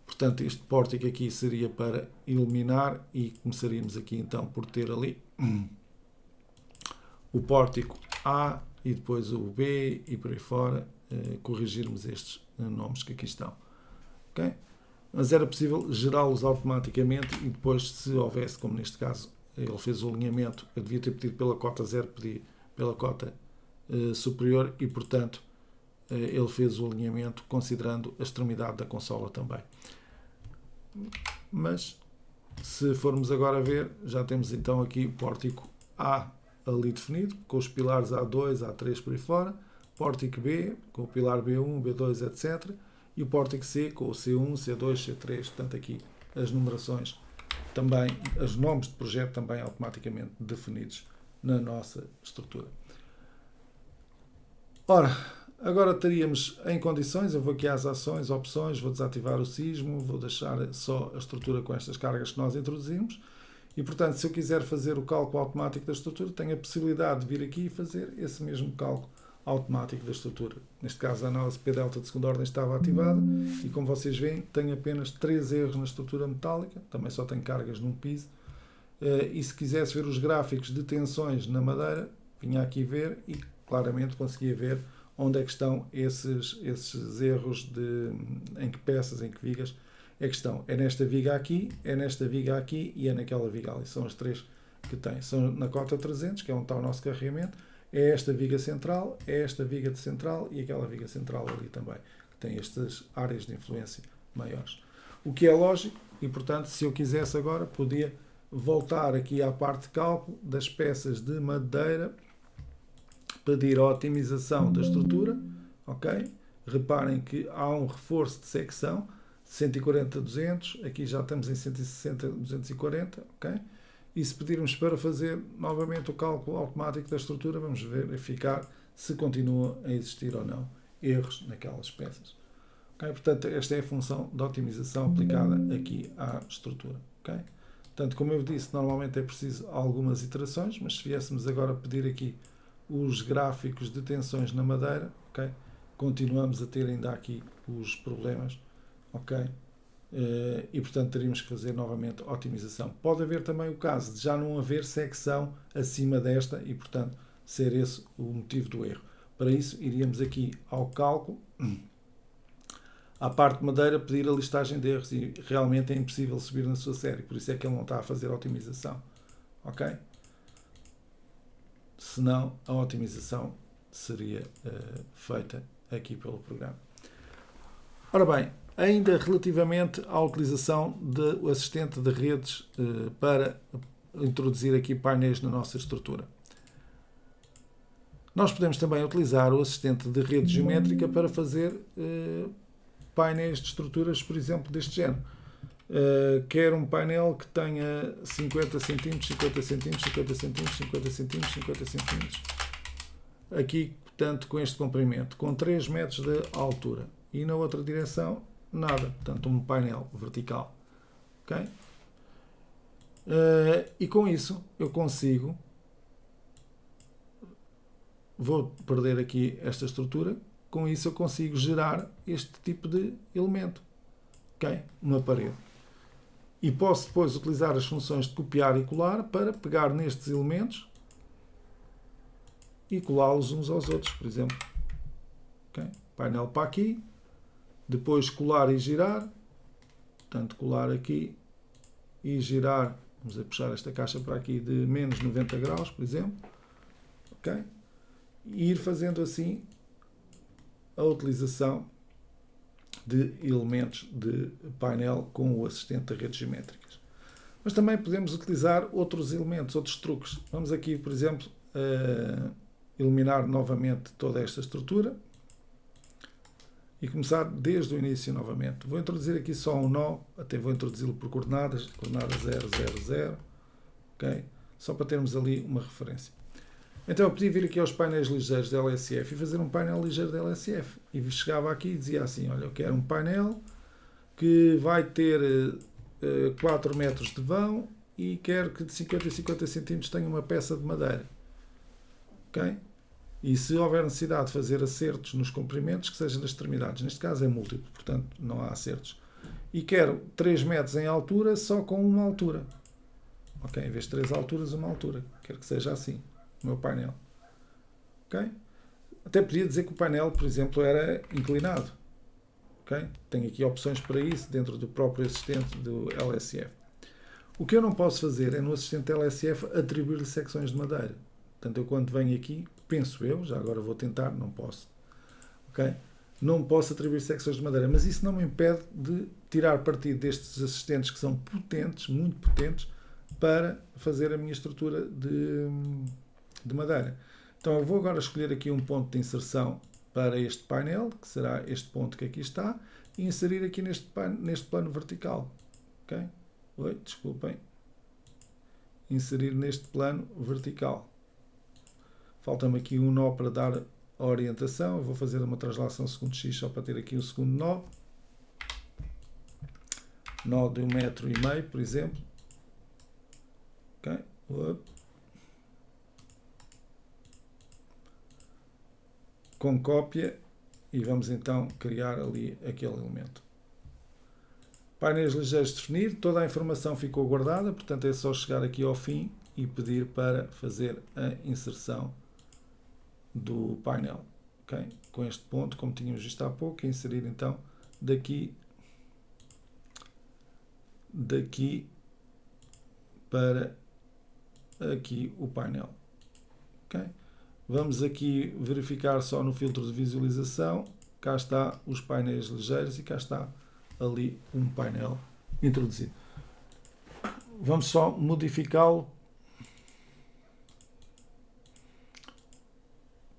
Portanto, este pórtico aqui seria para iluminar, e começaríamos aqui então por ter ali o pórtico A e depois o B e por aí fora, corrigirmos estes nomes que aqui estão. Okay? Mas era possível gerá-los automaticamente, e depois, se houvesse, como neste caso, ele fez o alinhamento, eu devia ter pedido pela cota 0, pedi pela cota superior, e portanto ele fez o alinhamento considerando a extremidade da consola também. Mas se formos agora ver, já temos então aqui o pórtico A ali definido, com os pilares A2, A3 por aí fora, pórtico B com o pilar B1, B2, etc. E o pórtico C com o C1, C2, C3, portanto aqui as numerações também, os nomes de projeto também automaticamente definidos na nossa estrutura. Ora, agora teríamos em condições, eu vou aqui às ações, opções, vou desativar o sismo, vou deixar só a estrutura com estas cargas que nós introduzimos, e portanto se eu quiser fazer o cálculo automático da estrutura, tenho a possibilidade de vir aqui e fazer esse mesmo cálculo automático da estrutura. Neste caso a análise P-delta de segunda ordem estava ativada, e como vocês veem tenho apenas 3 erros na estrutura metálica, também só tenho cargas num piso, e se quisesse ver os gráficos de tensões na madeira, vinha aqui ver e claramente conseguia ver onde é que estão esses erros em que peças, em que vigas é que estão. É nesta viga aqui, é nesta viga aqui e é naquela viga ali. São as 3 que tem. São na cota 300, que é onde está o nosso carregamento, é esta viga central, é esta viga de central e aquela viga central ali também, que tem estas áreas de influência maiores. O que é lógico, e portanto se eu quisesse agora podia voltar aqui à parte de cálculo das peças de madeira, pedir a otimização da estrutura, ok? Reparem que há um reforço de secção, 140-200, aqui já estamos em 160-240, ok? E se pedirmos para fazer novamente o cálculo automático da estrutura, vamos verificar se continua a existir ou não erros naquelas peças. Okay? Portanto, esta é a função de otimização aplicada aqui à estrutura. Okay? Portanto, como eu disse, normalmente é preciso algumas iterações, mas se viéssemos agora pedir aqui os gráficos de tensões na madeira, okay? Continuamos a ter ainda aqui os problemas, ok? E portanto teríamos que fazer novamente otimização. Pode haver também o caso de já não haver secção acima desta e portanto ser esse o motivo do erro. Para isso iríamos aqui ao cálculo, à parte de madeira, pedir a listagem de erros e realmente é impossível subir na sua série, por isso é que ele não está a fazer a otimização, ok? Senão a otimização seria feita aqui pelo programa. Ora bem, ainda relativamente à utilização do assistente de redes para introduzir aqui painéis na nossa estrutura. Nós podemos também utilizar o assistente de rede geométrica para fazer painéis de estruturas, por exemplo, deste género. Quer um painel que tenha 50 cm, 50 cm, 50 cm, 50 cm, 50 cm. Aqui, portanto, com este comprimento, com 3 metros de altura. E na outra direção, nada. Portanto, um painel vertical. Ok? E com isso, eu consigo... Vou perder aqui esta estrutura. Com isso, eu consigo gerar este tipo de elemento. Ok? Uma parede. E posso depois utilizar as funções de copiar e colar para pegar nestes elementos e colá-los uns aos outros, por exemplo. Okay? Painel para aqui, depois colar e girar, portanto colar aqui e girar, vamos a puxar esta caixa para aqui de menos 90 graus, por exemplo, ok? E ir fazendo assim a utilização de elementos de painel com o assistente de redes geométricas. Mas também podemos utilizar outros elementos, outros truques. Vamos aqui, por exemplo, eliminar novamente toda esta estrutura e começar desde o início novamente. Vou introduzir aqui só um nó, até vou introduzi-lo por coordenadas 0, 0, 0, ok? Só para termos ali uma referência. Então eu podia vir aqui aos painéis ligeiros da LSF e fazer um painel ligeiro da LSF. E chegava aqui e dizia assim, olha, eu quero um painel que vai ter 4 metros de vão e quero que de 50 a 50 cm tenha uma peça de madeira. Ok? E se houver necessidade de fazer acertos nos comprimentos, que seja nas extremidades. Neste caso é múltiplo, portanto não há acertos. E quero 3 metros em altura só com uma altura. Ok? Em vez de 3 alturas, uma altura. Quero que seja assim. O meu painel. Ok? Até podia dizer que o painel, por exemplo, era inclinado. Ok? Tenho aqui opções para isso dentro do próprio assistente do LSF. O que eu não posso fazer é no assistente LSF atribuir-lhe secções de madeira. Portanto, eu quando venho aqui, penso eu, já agora vou tentar, não posso. Ok? Não posso atribuir secções de madeira, mas isso não me impede de tirar partido destes assistentes que são potentes, muito potentes, para fazer a minha estrutura de madeira. Então eu vou agora escolher aqui um ponto de inserção para este painel, que será este ponto que aqui está, e inserir aqui neste plano vertical. Ok? Oi, desculpem. Inserir neste plano vertical. Falta-me aqui um nó para dar a orientação. Eu vou fazer uma translação segundo X só para ter aqui o segundo nó. Nó de 1,5 m, por exemplo. Ok? Com cópia e vamos então criar ali aquele elemento. Painéis ligeiros de definir, toda a informação ficou guardada, portanto é só chegar aqui ao fim e pedir para fazer a inserção do painel. Okay? Com este ponto, como tínhamos visto há pouco, inserir então daqui para aqui o painel. Okay? Vamos aqui verificar só no filtro de visualização, cá está os painéis ligeiros e cá está ali um painel introduzido. Vamos só modificá-lo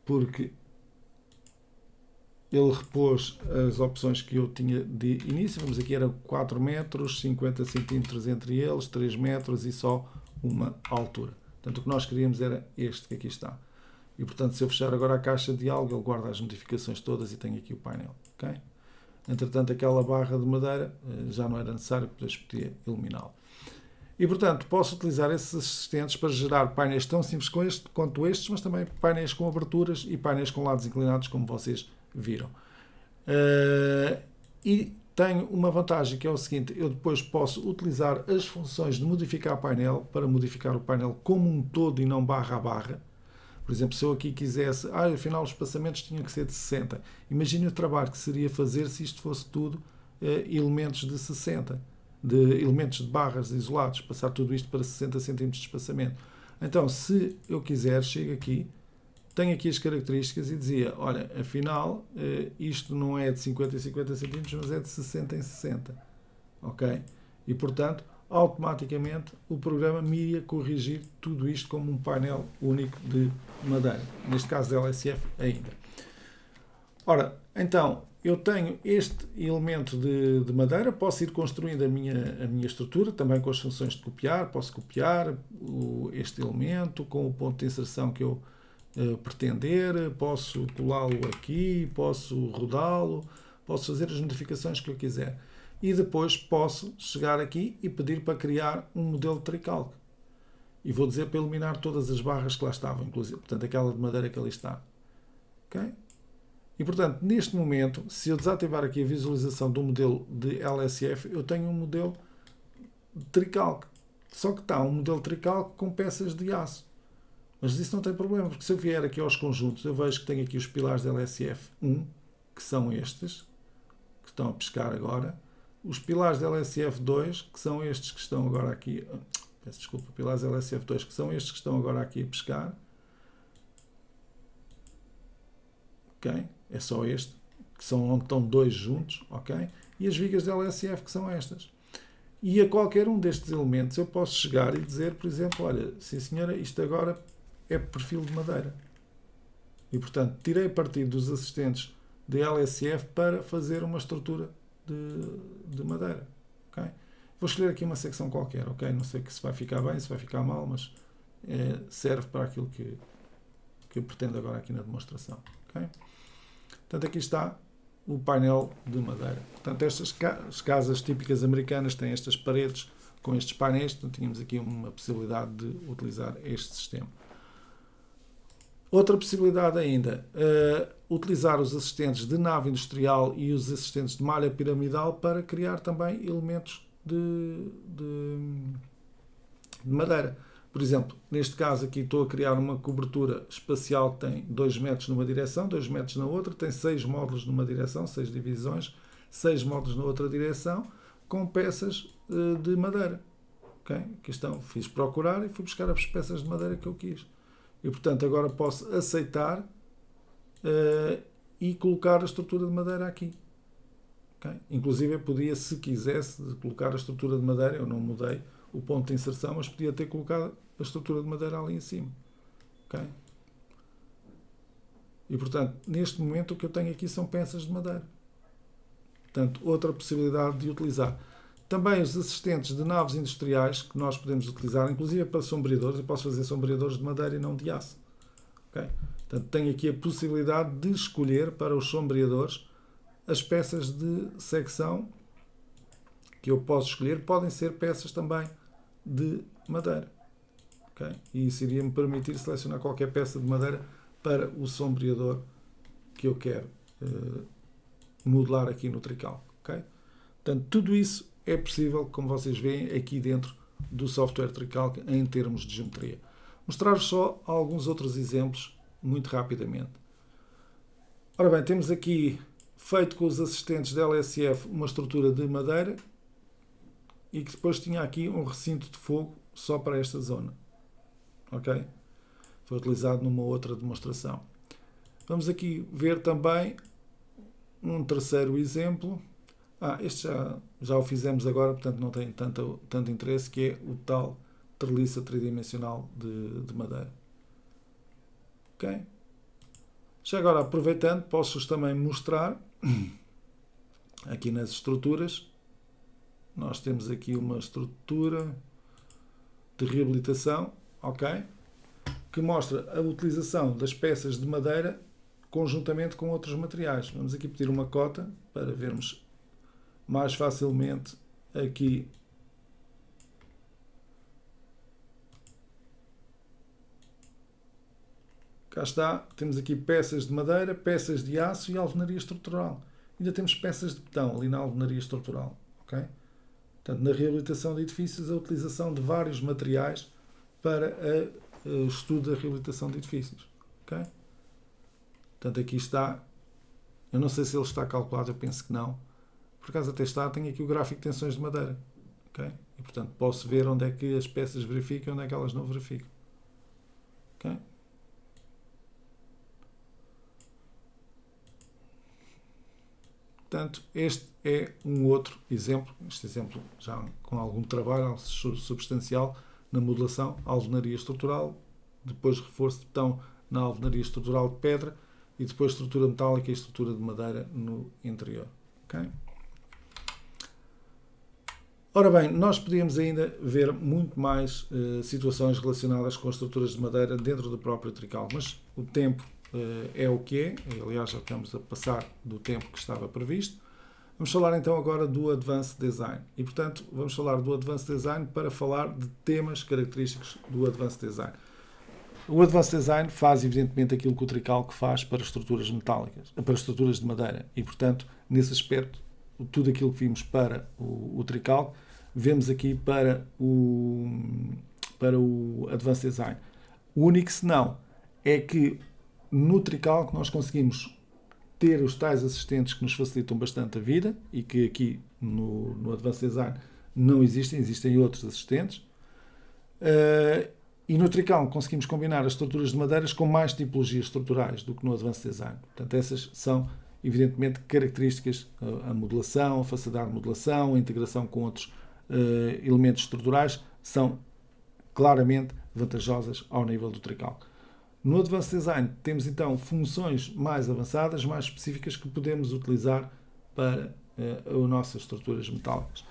porque ele repôs as opções que eu tinha de início. Vamos aqui, era 4 metros, 50 centímetros entre eles, 3 metros e só uma altura. Portanto, o que nós queríamos era este que aqui está. E, portanto, se eu fechar agora a caixa de diálogo, ele guarda as modificações todas e tem aqui o painel. Okay? Entretanto, aquela barra de madeira já não era necessário, depois podia eliminá-la. E, portanto, posso utilizar esses assistentes para gerar painéis tão simples quanto estes, mas também painéis com aberturas e painéis com lados inclinados, como vocês viram. E tenho uma vantagem, que é o seguinte: eu depois posso utilizar as funções de modificar painel para modificar o painel como um todo e não barra a barra. Por exemplo, se eu aqui quisesse, afinal os espaçamentos tinham que ser de 60. Imagine o trabalho que seria fazer se isto fosse tudo elementos de 60, de elementos de barras isolados, passar tudo isto para 60 cm de espaçamento. Então, se eu quiser, chego aqui, tenho aqui as características e dizia, olha, afinal, isto não é de 50 em 50 cm, mas é de 60 em 60. Ok? E, portanto, automaticamente o programa me ia corrigir tudo isto como um painel único de madeira. Neste caso, de LSF ainda. Ora, então, eu tenho este elemento de madeira, posso ir construindo a minha estrutura, também com as funções de copiar, posso copiar este elemento com o ponto de inserção que eu pretender, posso colá-lo aqui, posso rodá-lo, posso fazer as modificações que eu quiser. E depois posso chegar aqui e pedir para criar um modelo de tricalque. E vou dizer para eliminar todas as barras que lá estavam, inclusive, portanto, aquela de madeira que ali está. Ok? E, portanto, neste momento, se eu desativar aqui a visualização do modelo de LSF, eu tenho um modelo de tricalque. Só que está um modelo de tricalque com peças de aço. Mas isso não tem problema, porque se eu vier aqui aos conjuntos, eu vejo que tenho aqui os pilares de LSF1, que são estes, que estão a pescar agora. Os pilares de LSF2, que são estes que estão agora aqui... Peço desculpa, pilares de LSF2, que são estes que estão agora aqui a pescar. Ok? É só este, que são onde estão dois juntos, ok? E as vigas de LSF, que são estas. E a qualquer um destes elementos eu posso chegar e dizer, por exemplo, olha, sim senhora, isto agora é perfil de madeira. E, portanto, tirei partido dos assistentes de LSF para fazer uma estrutura de madeira. Okay? Vou escolher aqui uma secção qualquer, ok? Não sei se vai ficar bem, se vai ficar mal, mas serve para aquilo que eu pretendo agora aqui na demonstração. Okay? Portanto, aqui está o painel de madeira. Portanto, estas casas típicas americanas têm estas paredes com estes painéis, portanto, tínhamos aqui uma possibilidade de utilizar este sistema. Outra possibilidade ainda, utilizar os assistentes de nave industrial e os assistentes de malha piramidal para criar também elementos de madeira. Por exemplo, neste caso aqui estou a criar uma cobertura espacial que tem 2 metros numa direção, 2 metros na outra, tem 6 módulos numa direção, 6 divisões, 6 módulos na outra direção, com peças de madeira. Okay? Aqui estão, fiz procurar e fui buscar as peças de madeira que eu quis. E, portanto, agora posso aceitar e colocar a estrutura de madeira aqui. Okay? Inclusive, eu podia, se quisesse, colocar a estrutura de madeira, eu não mudei o ponto de inserção, mas podia ter colocado a estrutura de madeira ali em cima. Okay? E, portanto, neste momento, o que eu tenho aqui são peças de madeira. Portanto, outra possibilidade de utilizar. Também os assistentes de naves industriais que nós podemos utilizar, inclusive para sombreadores, eu posso fazer sombreadores de madeira e não de aço. Okay? Portanto, tenho aqui a possibilidade de escolher para os sombreadores as peças de secção que eu posso escolher. Podem ser peças também de madeira. Okay? E isso iria me permitir selecionar qualquer peça de madeira para o sombreador que eu quero modelar aqui no Tricalc. Okay? Portanto, tudo isso é possível, como vocês veem, aqui dentro do software Tricalc em termos de geometria. Mostrar-vos só alguns outros exemplos muito rapidamente. Ora bem, temos aqui feito com os assistentes da LSF uma estrutura de madeira e que depois tinha aqui um recinto de fogo só para esta zona. Ok? Foi utilizado numa outra demonstração. Vamos aqui ver também um terceiro exemplo. Este já o fizemos agora, portanto não tem tanto interesse, que é o tal treliça tridimensional de madeira. Ok? Já agora, aproveitando, posso-vos também mostrar aqui nas estruturas. Nós temos aqui uma estrutura de reabilitação, ok? Que mostra a utilização das peças de madeira conjuntamente com outros materiais. Vamos aqui pedir uma cota para vermos mais facilmente aqui cá está, temos aqui peças de madeira, peças de aço e alvenaria estrutural. Ainda temos peças de betão ali na alvenaria estrutural. Okay? Portanto, na reabilitação de edifícios, a utilização de vários materiais para o estudo da reabilitação de edifícios. ok? Portanto, aqui está. Eu não sei se ele está calculado, eu penso que não. Por acaso até está, tenho aqui o gráfico de tensões de madeira, ok? E, portanto, posso ver onde é que as peças verificam e onde é que elas não verificam, ok? Portanto, este é um outro exemplo, este exemplo já com algum trabalho substancial na modelação, alvenaria estrutural, depois reforço de betão na alvenaria estrutural de pedra e depois estrutura metálica e estrutura de madeira no interior. Okay? Ora bem, nós podíamos ainda ver muito mais situações relacionadas com as estruturas de madeira dentro do próprio trical, mas o tempo é o que é, aliás já estamos a passar do tempo que estava previsto. Vamos falar então agora do Advanced Design e, portanto, vamos falar do Advanced Design para falar de temas característicos do Advanced Design. O Advanced Design faz evidentemente aquilo que o trical faz para estruturas metálicas, para estruturas de madeira e, portanto, nesse aspecto, tudo aquilo que vimos para o trical, vemos aqui para o Advanced Design. O único senão é que no trical nós conseguimos ter os tais assistentes que nos facilitam bastante a vida e que aqui no Advanced Design não existem outros assistentes. E no trical conseguimos combinar as estruturas de madeiras com mais tipologias estruturais do que no Advanced Design. Portanto, essas são evidentemente características, a modelação, a facilidade de modelação, a integração com outros elementos estruturais são claramente vantajosas ao nível do trical. No Advanced Design temos então funções mais avançadas, mais específicas que podemos utilizar para as nossas estruturas metálicas.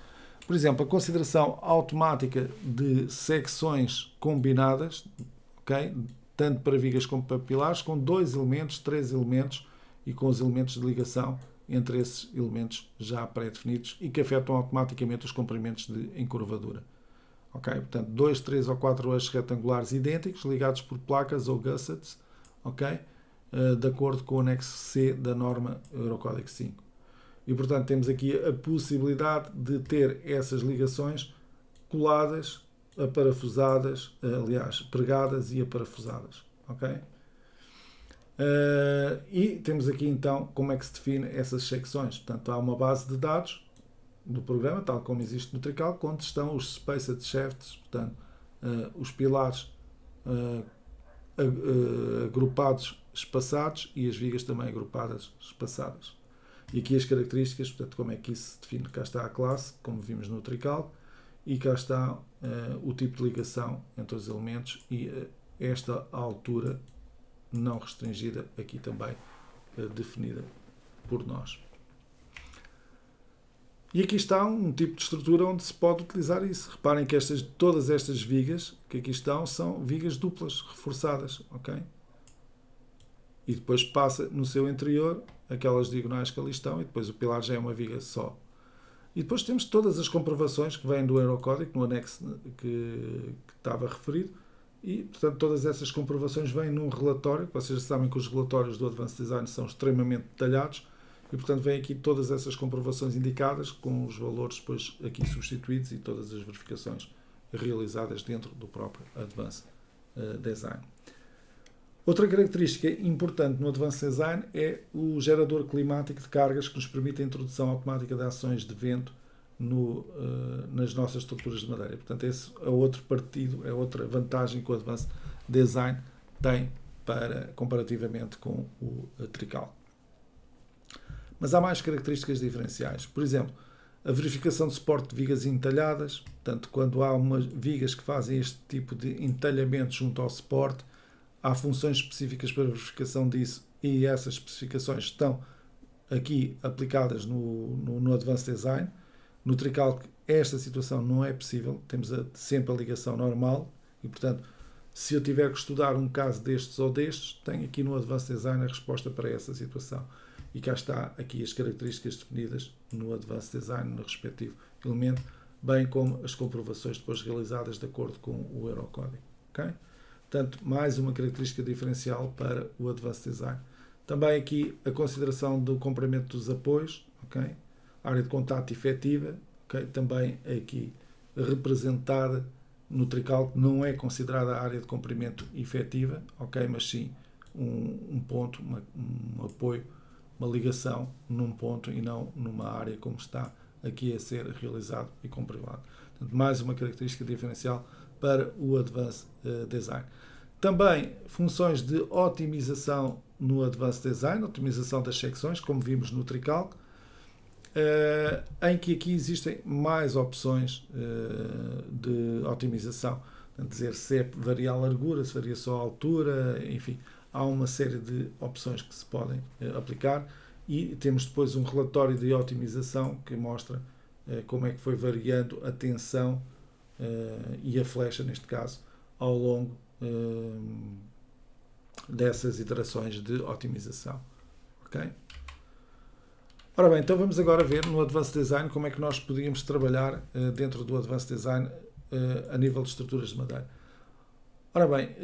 Por exemplo, a consideração automática de secções combinadas, okay? Tanto para vigas como para pilares, com 2 elementos, 3 elementos e com os elementos de ligação entre esses elementos já pré-definidos e que afetam automaticamente os comprimentos de encurvadura. Okay? Portanto, 2, 3 ou 4 eixos retangulares idênticos, ligados por placas ou gussets, okay? De acordo com o anexo C da norma Eurocódigo 5. E, portanto, temos aqui a possibilidade de ter essas ligações coladas, aparafusadas, aliás, pregadas e aparafusadas. Okay? E temos aqui, então, como é que se define essas secções. Portanto, há uma base de dados do programa, tal como existe no trical, onde estão os spaced shafts, portanto, os pilares agrupados, espaçados e as vigas também agrupadas, espaçadas. E aqui as características, portanto, como é que isso se define. Cá está a classe, como vimos no trical, e cá está o tipo de ligação entre os elementos e esta altura não restringida, aqui também definida por nós. E aqui está um tipo de estrutura onde se pode utilizar isso. Reparem que todas estas vigas que aqui estão são vigas duplas, reforçadas, ok? E depois passa no seu interior aquelas diagonais que ali estão e depois o pilar já é uma viga só. E depois temos todas as comprovações que vêm do Eurocódigo, no anexo que estava referido, e, portanto, todas essas comprovações vêm num relatório. Vocês já sabem que os relatórios do Advanced Design são extremamente detalhados, e, portanto, vêm aqui todas essas comprovações indicadas, com os valores depois aqui substituídos e todas as verificações realizadas dentro do próprio Advanced Design. Outra característica importante no Advanced Design é o gerador climático de cargas que nos permite a introdução automática de ações de vento nas nossas estruturas de madeira. Portanto, esse é outro partido, é outra vantagem que o Advanced Design tem comparativamente com o trical. Mas há mais características diferenciais. Por exemplo, a verificação de suporte de vigas entalhadas. Portanto, quando há umas vigas que fazem este tipo de entalhamento junto ao suporte, há funções específicas para verificação disso e essas especificações estão aqui aplicadas no Advanced Design. No trical esta situação não é possível, temos sempre a ligação normal e, portanto, se eu tiver que estudar um caso destes ou destes, tenho aqui no Advanced Design a resposta para essa situação. E cá está aqui as características definidas no Advanced Design, no respectivo elemento, bem como as comprovações depois realizadas de acordo com o Eurocódigo. Okay? Portanto, mais uma característica diferencial para o Advanced Design. Também aqui a consideração do comprimento dos apoios, okay? A área de contato efetiva, okay? Também aqui representada no trical, não é considerada a área de comprimento efetiva, okay? Mas sim um ponto, um apoio, uma ligação num ponto e não numa área como está aqui a ser realizado e comprovado. Portanto, mais uma característica diferencial para o Advanced Design. Também funções de otimização no Advanced Design, otimização das secções, como vimos no Tricalc, em que aqui existem mais opções de otimização. Portanto, dizer se varia a largura, se varia só a altura, enfim, há uma série de opções que se podem aplicar e temos depois um relatório de otimização que mostra como é que foi variando a tensão e a flecha, neste caso, ao longo dessas iterações de otimização. Ok? Ora bem, então vamos agora ver no Advanced Design como é que nós podíamos trabalhar dentro do Advanced Design a nível de estruturas de madeira. Ora bem,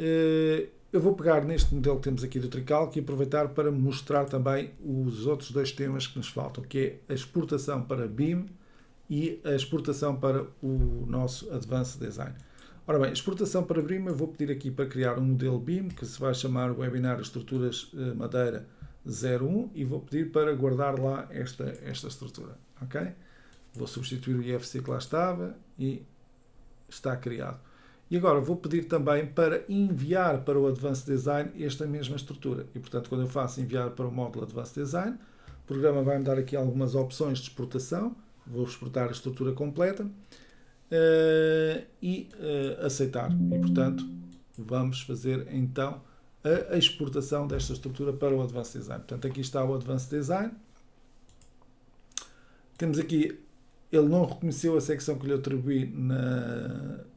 eu vou pegar neste modelo que temos aqui do Tricalc e aproveitar para mostrar também os outros dois temas que nos faltam, que é a exportação para BIM e a exportação para o nosso Advanced Design. Ora bem, exportação para BIM, eu vou pedir aqui para criar um modelo BIM que se vai chamar Webinar Estruturas Madeira 01 e vou pedir para guardar lá esta estrutura. Ok? Vou substituir o IFC que lá estava e está criado. E agora vou pedir também para enviar para o Advanced Design esta mesma estrutura. E portanto, quando eu faço enviar para o módulo Advanced Design, o programa vai-me dar aqui algumas opções de exportação. Vou exportar a estrutura completa e aceitar. E portanto, vamos fazer então a exportação desta estrutura para o Advanced Design. Portanto, aqui está o Advanced Design. Temos aqui, ele não reconheceu a secção que lhe atribuí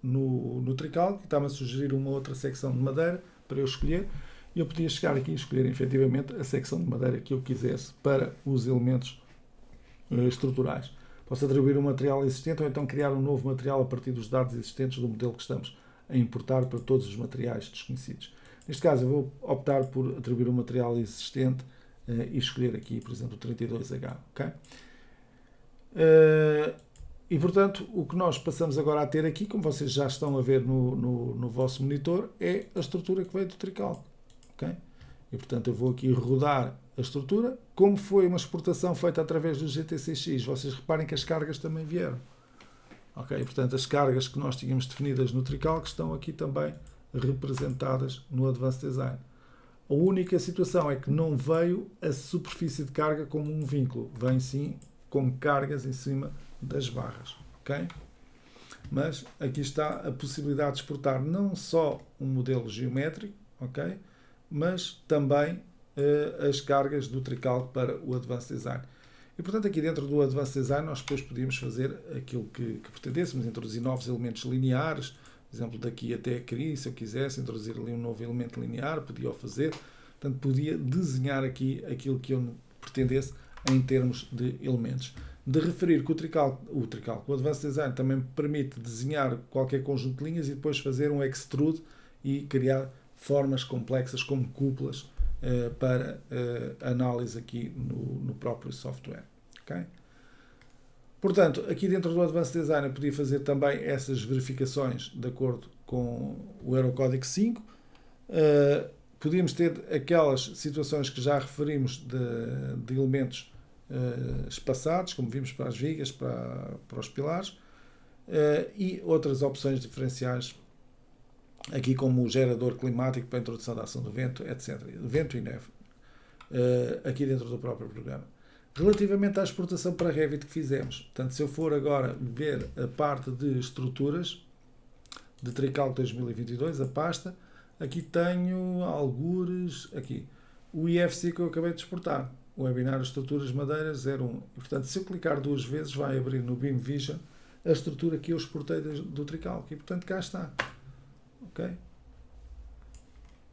no Tricalc, está-me a sugerir uma outra secção de madeira para eu escolher, e eu podia chegar aqui e escolher efetivamente a secção de madeira que eu quisesse para os elementos estruturais. Posso atribuir um material existente ou então criar um novo material a partir dos dados existentes do modelo que estamos a importar para todos os materiais desconhecidos. Neste caso, eu vou optar por atribuir um material existente e escolher aqui, por exemplo, o 32H. Okay? E, portanto, o que nós passamos agora a ter aqui, como vocês já estão a ver no vosso monitor, é a estrutura que veio do Tricalc. Okay? E, portanto, eu vou aqui rodar a estrutura. Como foi uma exportação feita através do GTCX, vocês reparem que as cargas também vieram. Okay? E, portanto, as cargas que nós tínhamos definidas no Tricalc estão aqui também representadas no Advanced Design. A única situação é que não veio a superfície de carga como um vínculo, vem sim com cargas em cima das barras. Okay? Mas aqui está a possibilidade de exportar não só um modelo geométrico, okay? Mas também as cargas do Tricalc para o Advanced Design. E, portanto, aqui dentro do Advanced Design nós depois podíamos fazer aquilo que pretendêssemos, introduzir novos elementos lineares, por exemplo, daqui até aqui, se eu quisesse introduzir ali um novo elemento linear, podia o fazer. Portanto, podia desenhar aqui aquilo que eu pretendesse em termos de elementos. De referir que o Advanced Design também permite desenhar qualquer conjunto de linhas e depois fazer um extrude e criar formas complexas como cúpulas para análise aqui no próprio software. Okay? Portanto, aqui dentro do Advanced Design eu podia fazer também essas verificações de acordo com o Eurocódigo 5. Podíamos ter aquelas situações que já referimos de elementos espaçados, como vimos para as vigas, para os pilares, e outras opções diferenciais, aqui como o gerador climático para a introdução da ação do vento, etc. Vento e neve, aqui dentro do próprio programa. Relativamente à exportação para Revit que fizemos, portanto, se eu for agora ver a parte de estruturas de Tricalc 2022, a pasta, aqui tenho algures, aqui, o IFC que eu acabei de exportar, o Webinar Estruturas Madeira 01. E, portanto, se eu clicar duas vezes, vai abrir no BIM Vision a estrutura que eu exportei do Tricalc. E, portanto, cá está. Ok?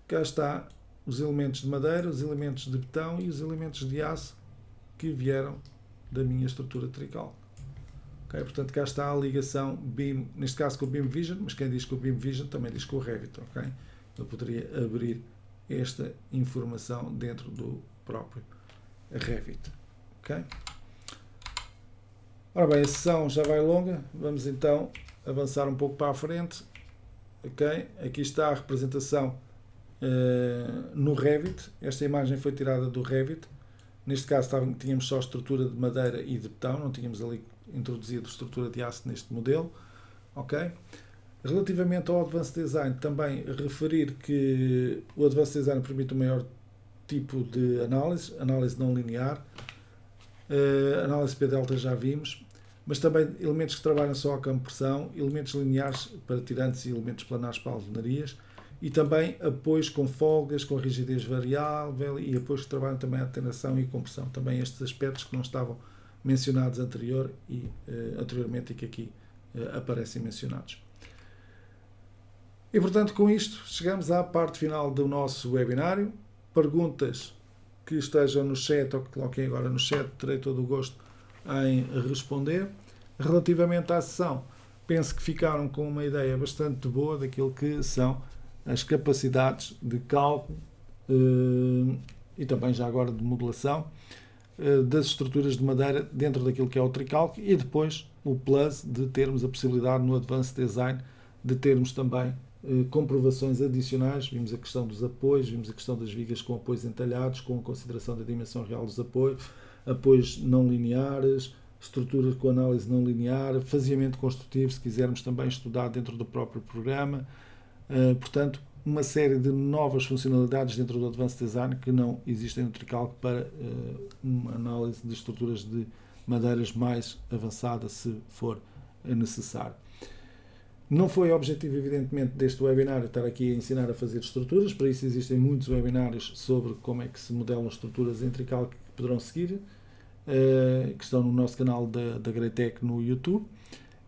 Cá está os elementos de madeira, os elementos de betão e os elementos de aço que vieram da minha estrutura Tricalc. Okay? Portanto, cá está a ligação BIM, neste caso com o BIM Vision, mas quem diz com o BIM Vision também diz com o Revit. Okay? Eu poderia abrir esta informação dentro do próprio Revit. Okay? Ora bem, a sessão já vai longa, vamos então avançar um pouco para a frente. Okay? Aqui está a representação no Revit. Esta imagem foi tirada do Revit. Neste caso tínhamos só estrutura de madeira e de betão, não tínhamos ali introduzido estrutura de aço neste modelo. Okay? Relativamente ao Advanced Design, também referir que o Advanced Design permite um maior tipo de análise não linear, análise P-delta já vimos, mas também elementos que trabalham só a campo pressão, elementos lineares para tirantes e elementos planares para alvenarias, e também apoios com folgas, com rigidez variável e apoios que trabalham também a atenuação e compressão. Também estes aspectos que não estavam mencionados anteriormente e que aqui aparecem mencionados. E portanto, com isto, chegamos à parte final do nosso webinário. Perguntas que estejam no chat ou que coloquem agora no chat, terei todo o gosto em responder. Relativamente à sessão, penso que ficaram com uma ideia bastante boa daquilo que são as capacidades de cálculo e também já agora de modelação das estruturas de madeira dentro daquilo que é o tricalque, e depois o plus de termos a possibilidade no Advanced Design de termos também comprovações adicionais. Vimos a questão dos apoios, vimos a questão das vigas com apoios entalhados, com a consideração da dimensão real dos apoios, apoios não lineares, estruturas com análise não linear, faseamento construtivo, se quisermos também estudar dentro do próprio programa. Portanto, uma série de novas funcionalidades dentro do Advanced Design que não existem no tricalque para uma análise de estruturas de madeiras mais avançada, se for necessário. Não foi objetivo, evidentemente, deste webinário estar aqui a ensinar a fazer estruturas, para isso existem muitos webinários sobre como é que se modelam estruturas em tricalque que poderão seguir, que estão no nosso canal da Greitec no YouTube,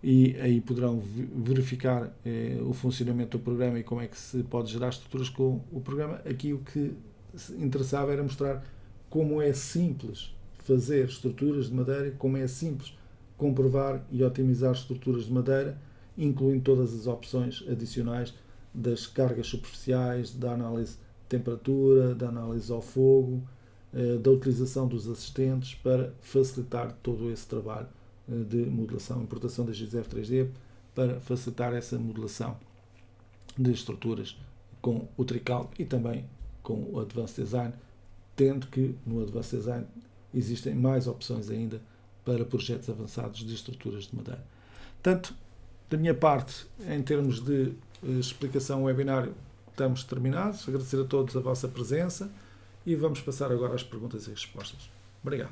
e aí poderão verificar o funcionamento do programa e como é que se pode gerar estruturas com o programa. Aqui o que interessava era mostrar como é simples fazer estruturas de madeira, como é simples comprovar e otimizar estruturas de madeira, incluindo todas as opções adicionais das cargas superficiais, da análise de temperatura, da análise ao fogo, da utilização dos assistentes para facilitar todo esse trabalho de modelação, importação da GZF 3D para facilitar essa modelação de estruturas com o tricalque e também com o Advanced Design, tendo que no Advanced Design existem mais opções ainda para projetos avançados de estruturas de madeira. Portanto, da minha parte, em termos de explicação webinário, estamos terminados. Agradecer a todos a vossa presença e vamos passar agora às perguntas e respostas. Obrigado.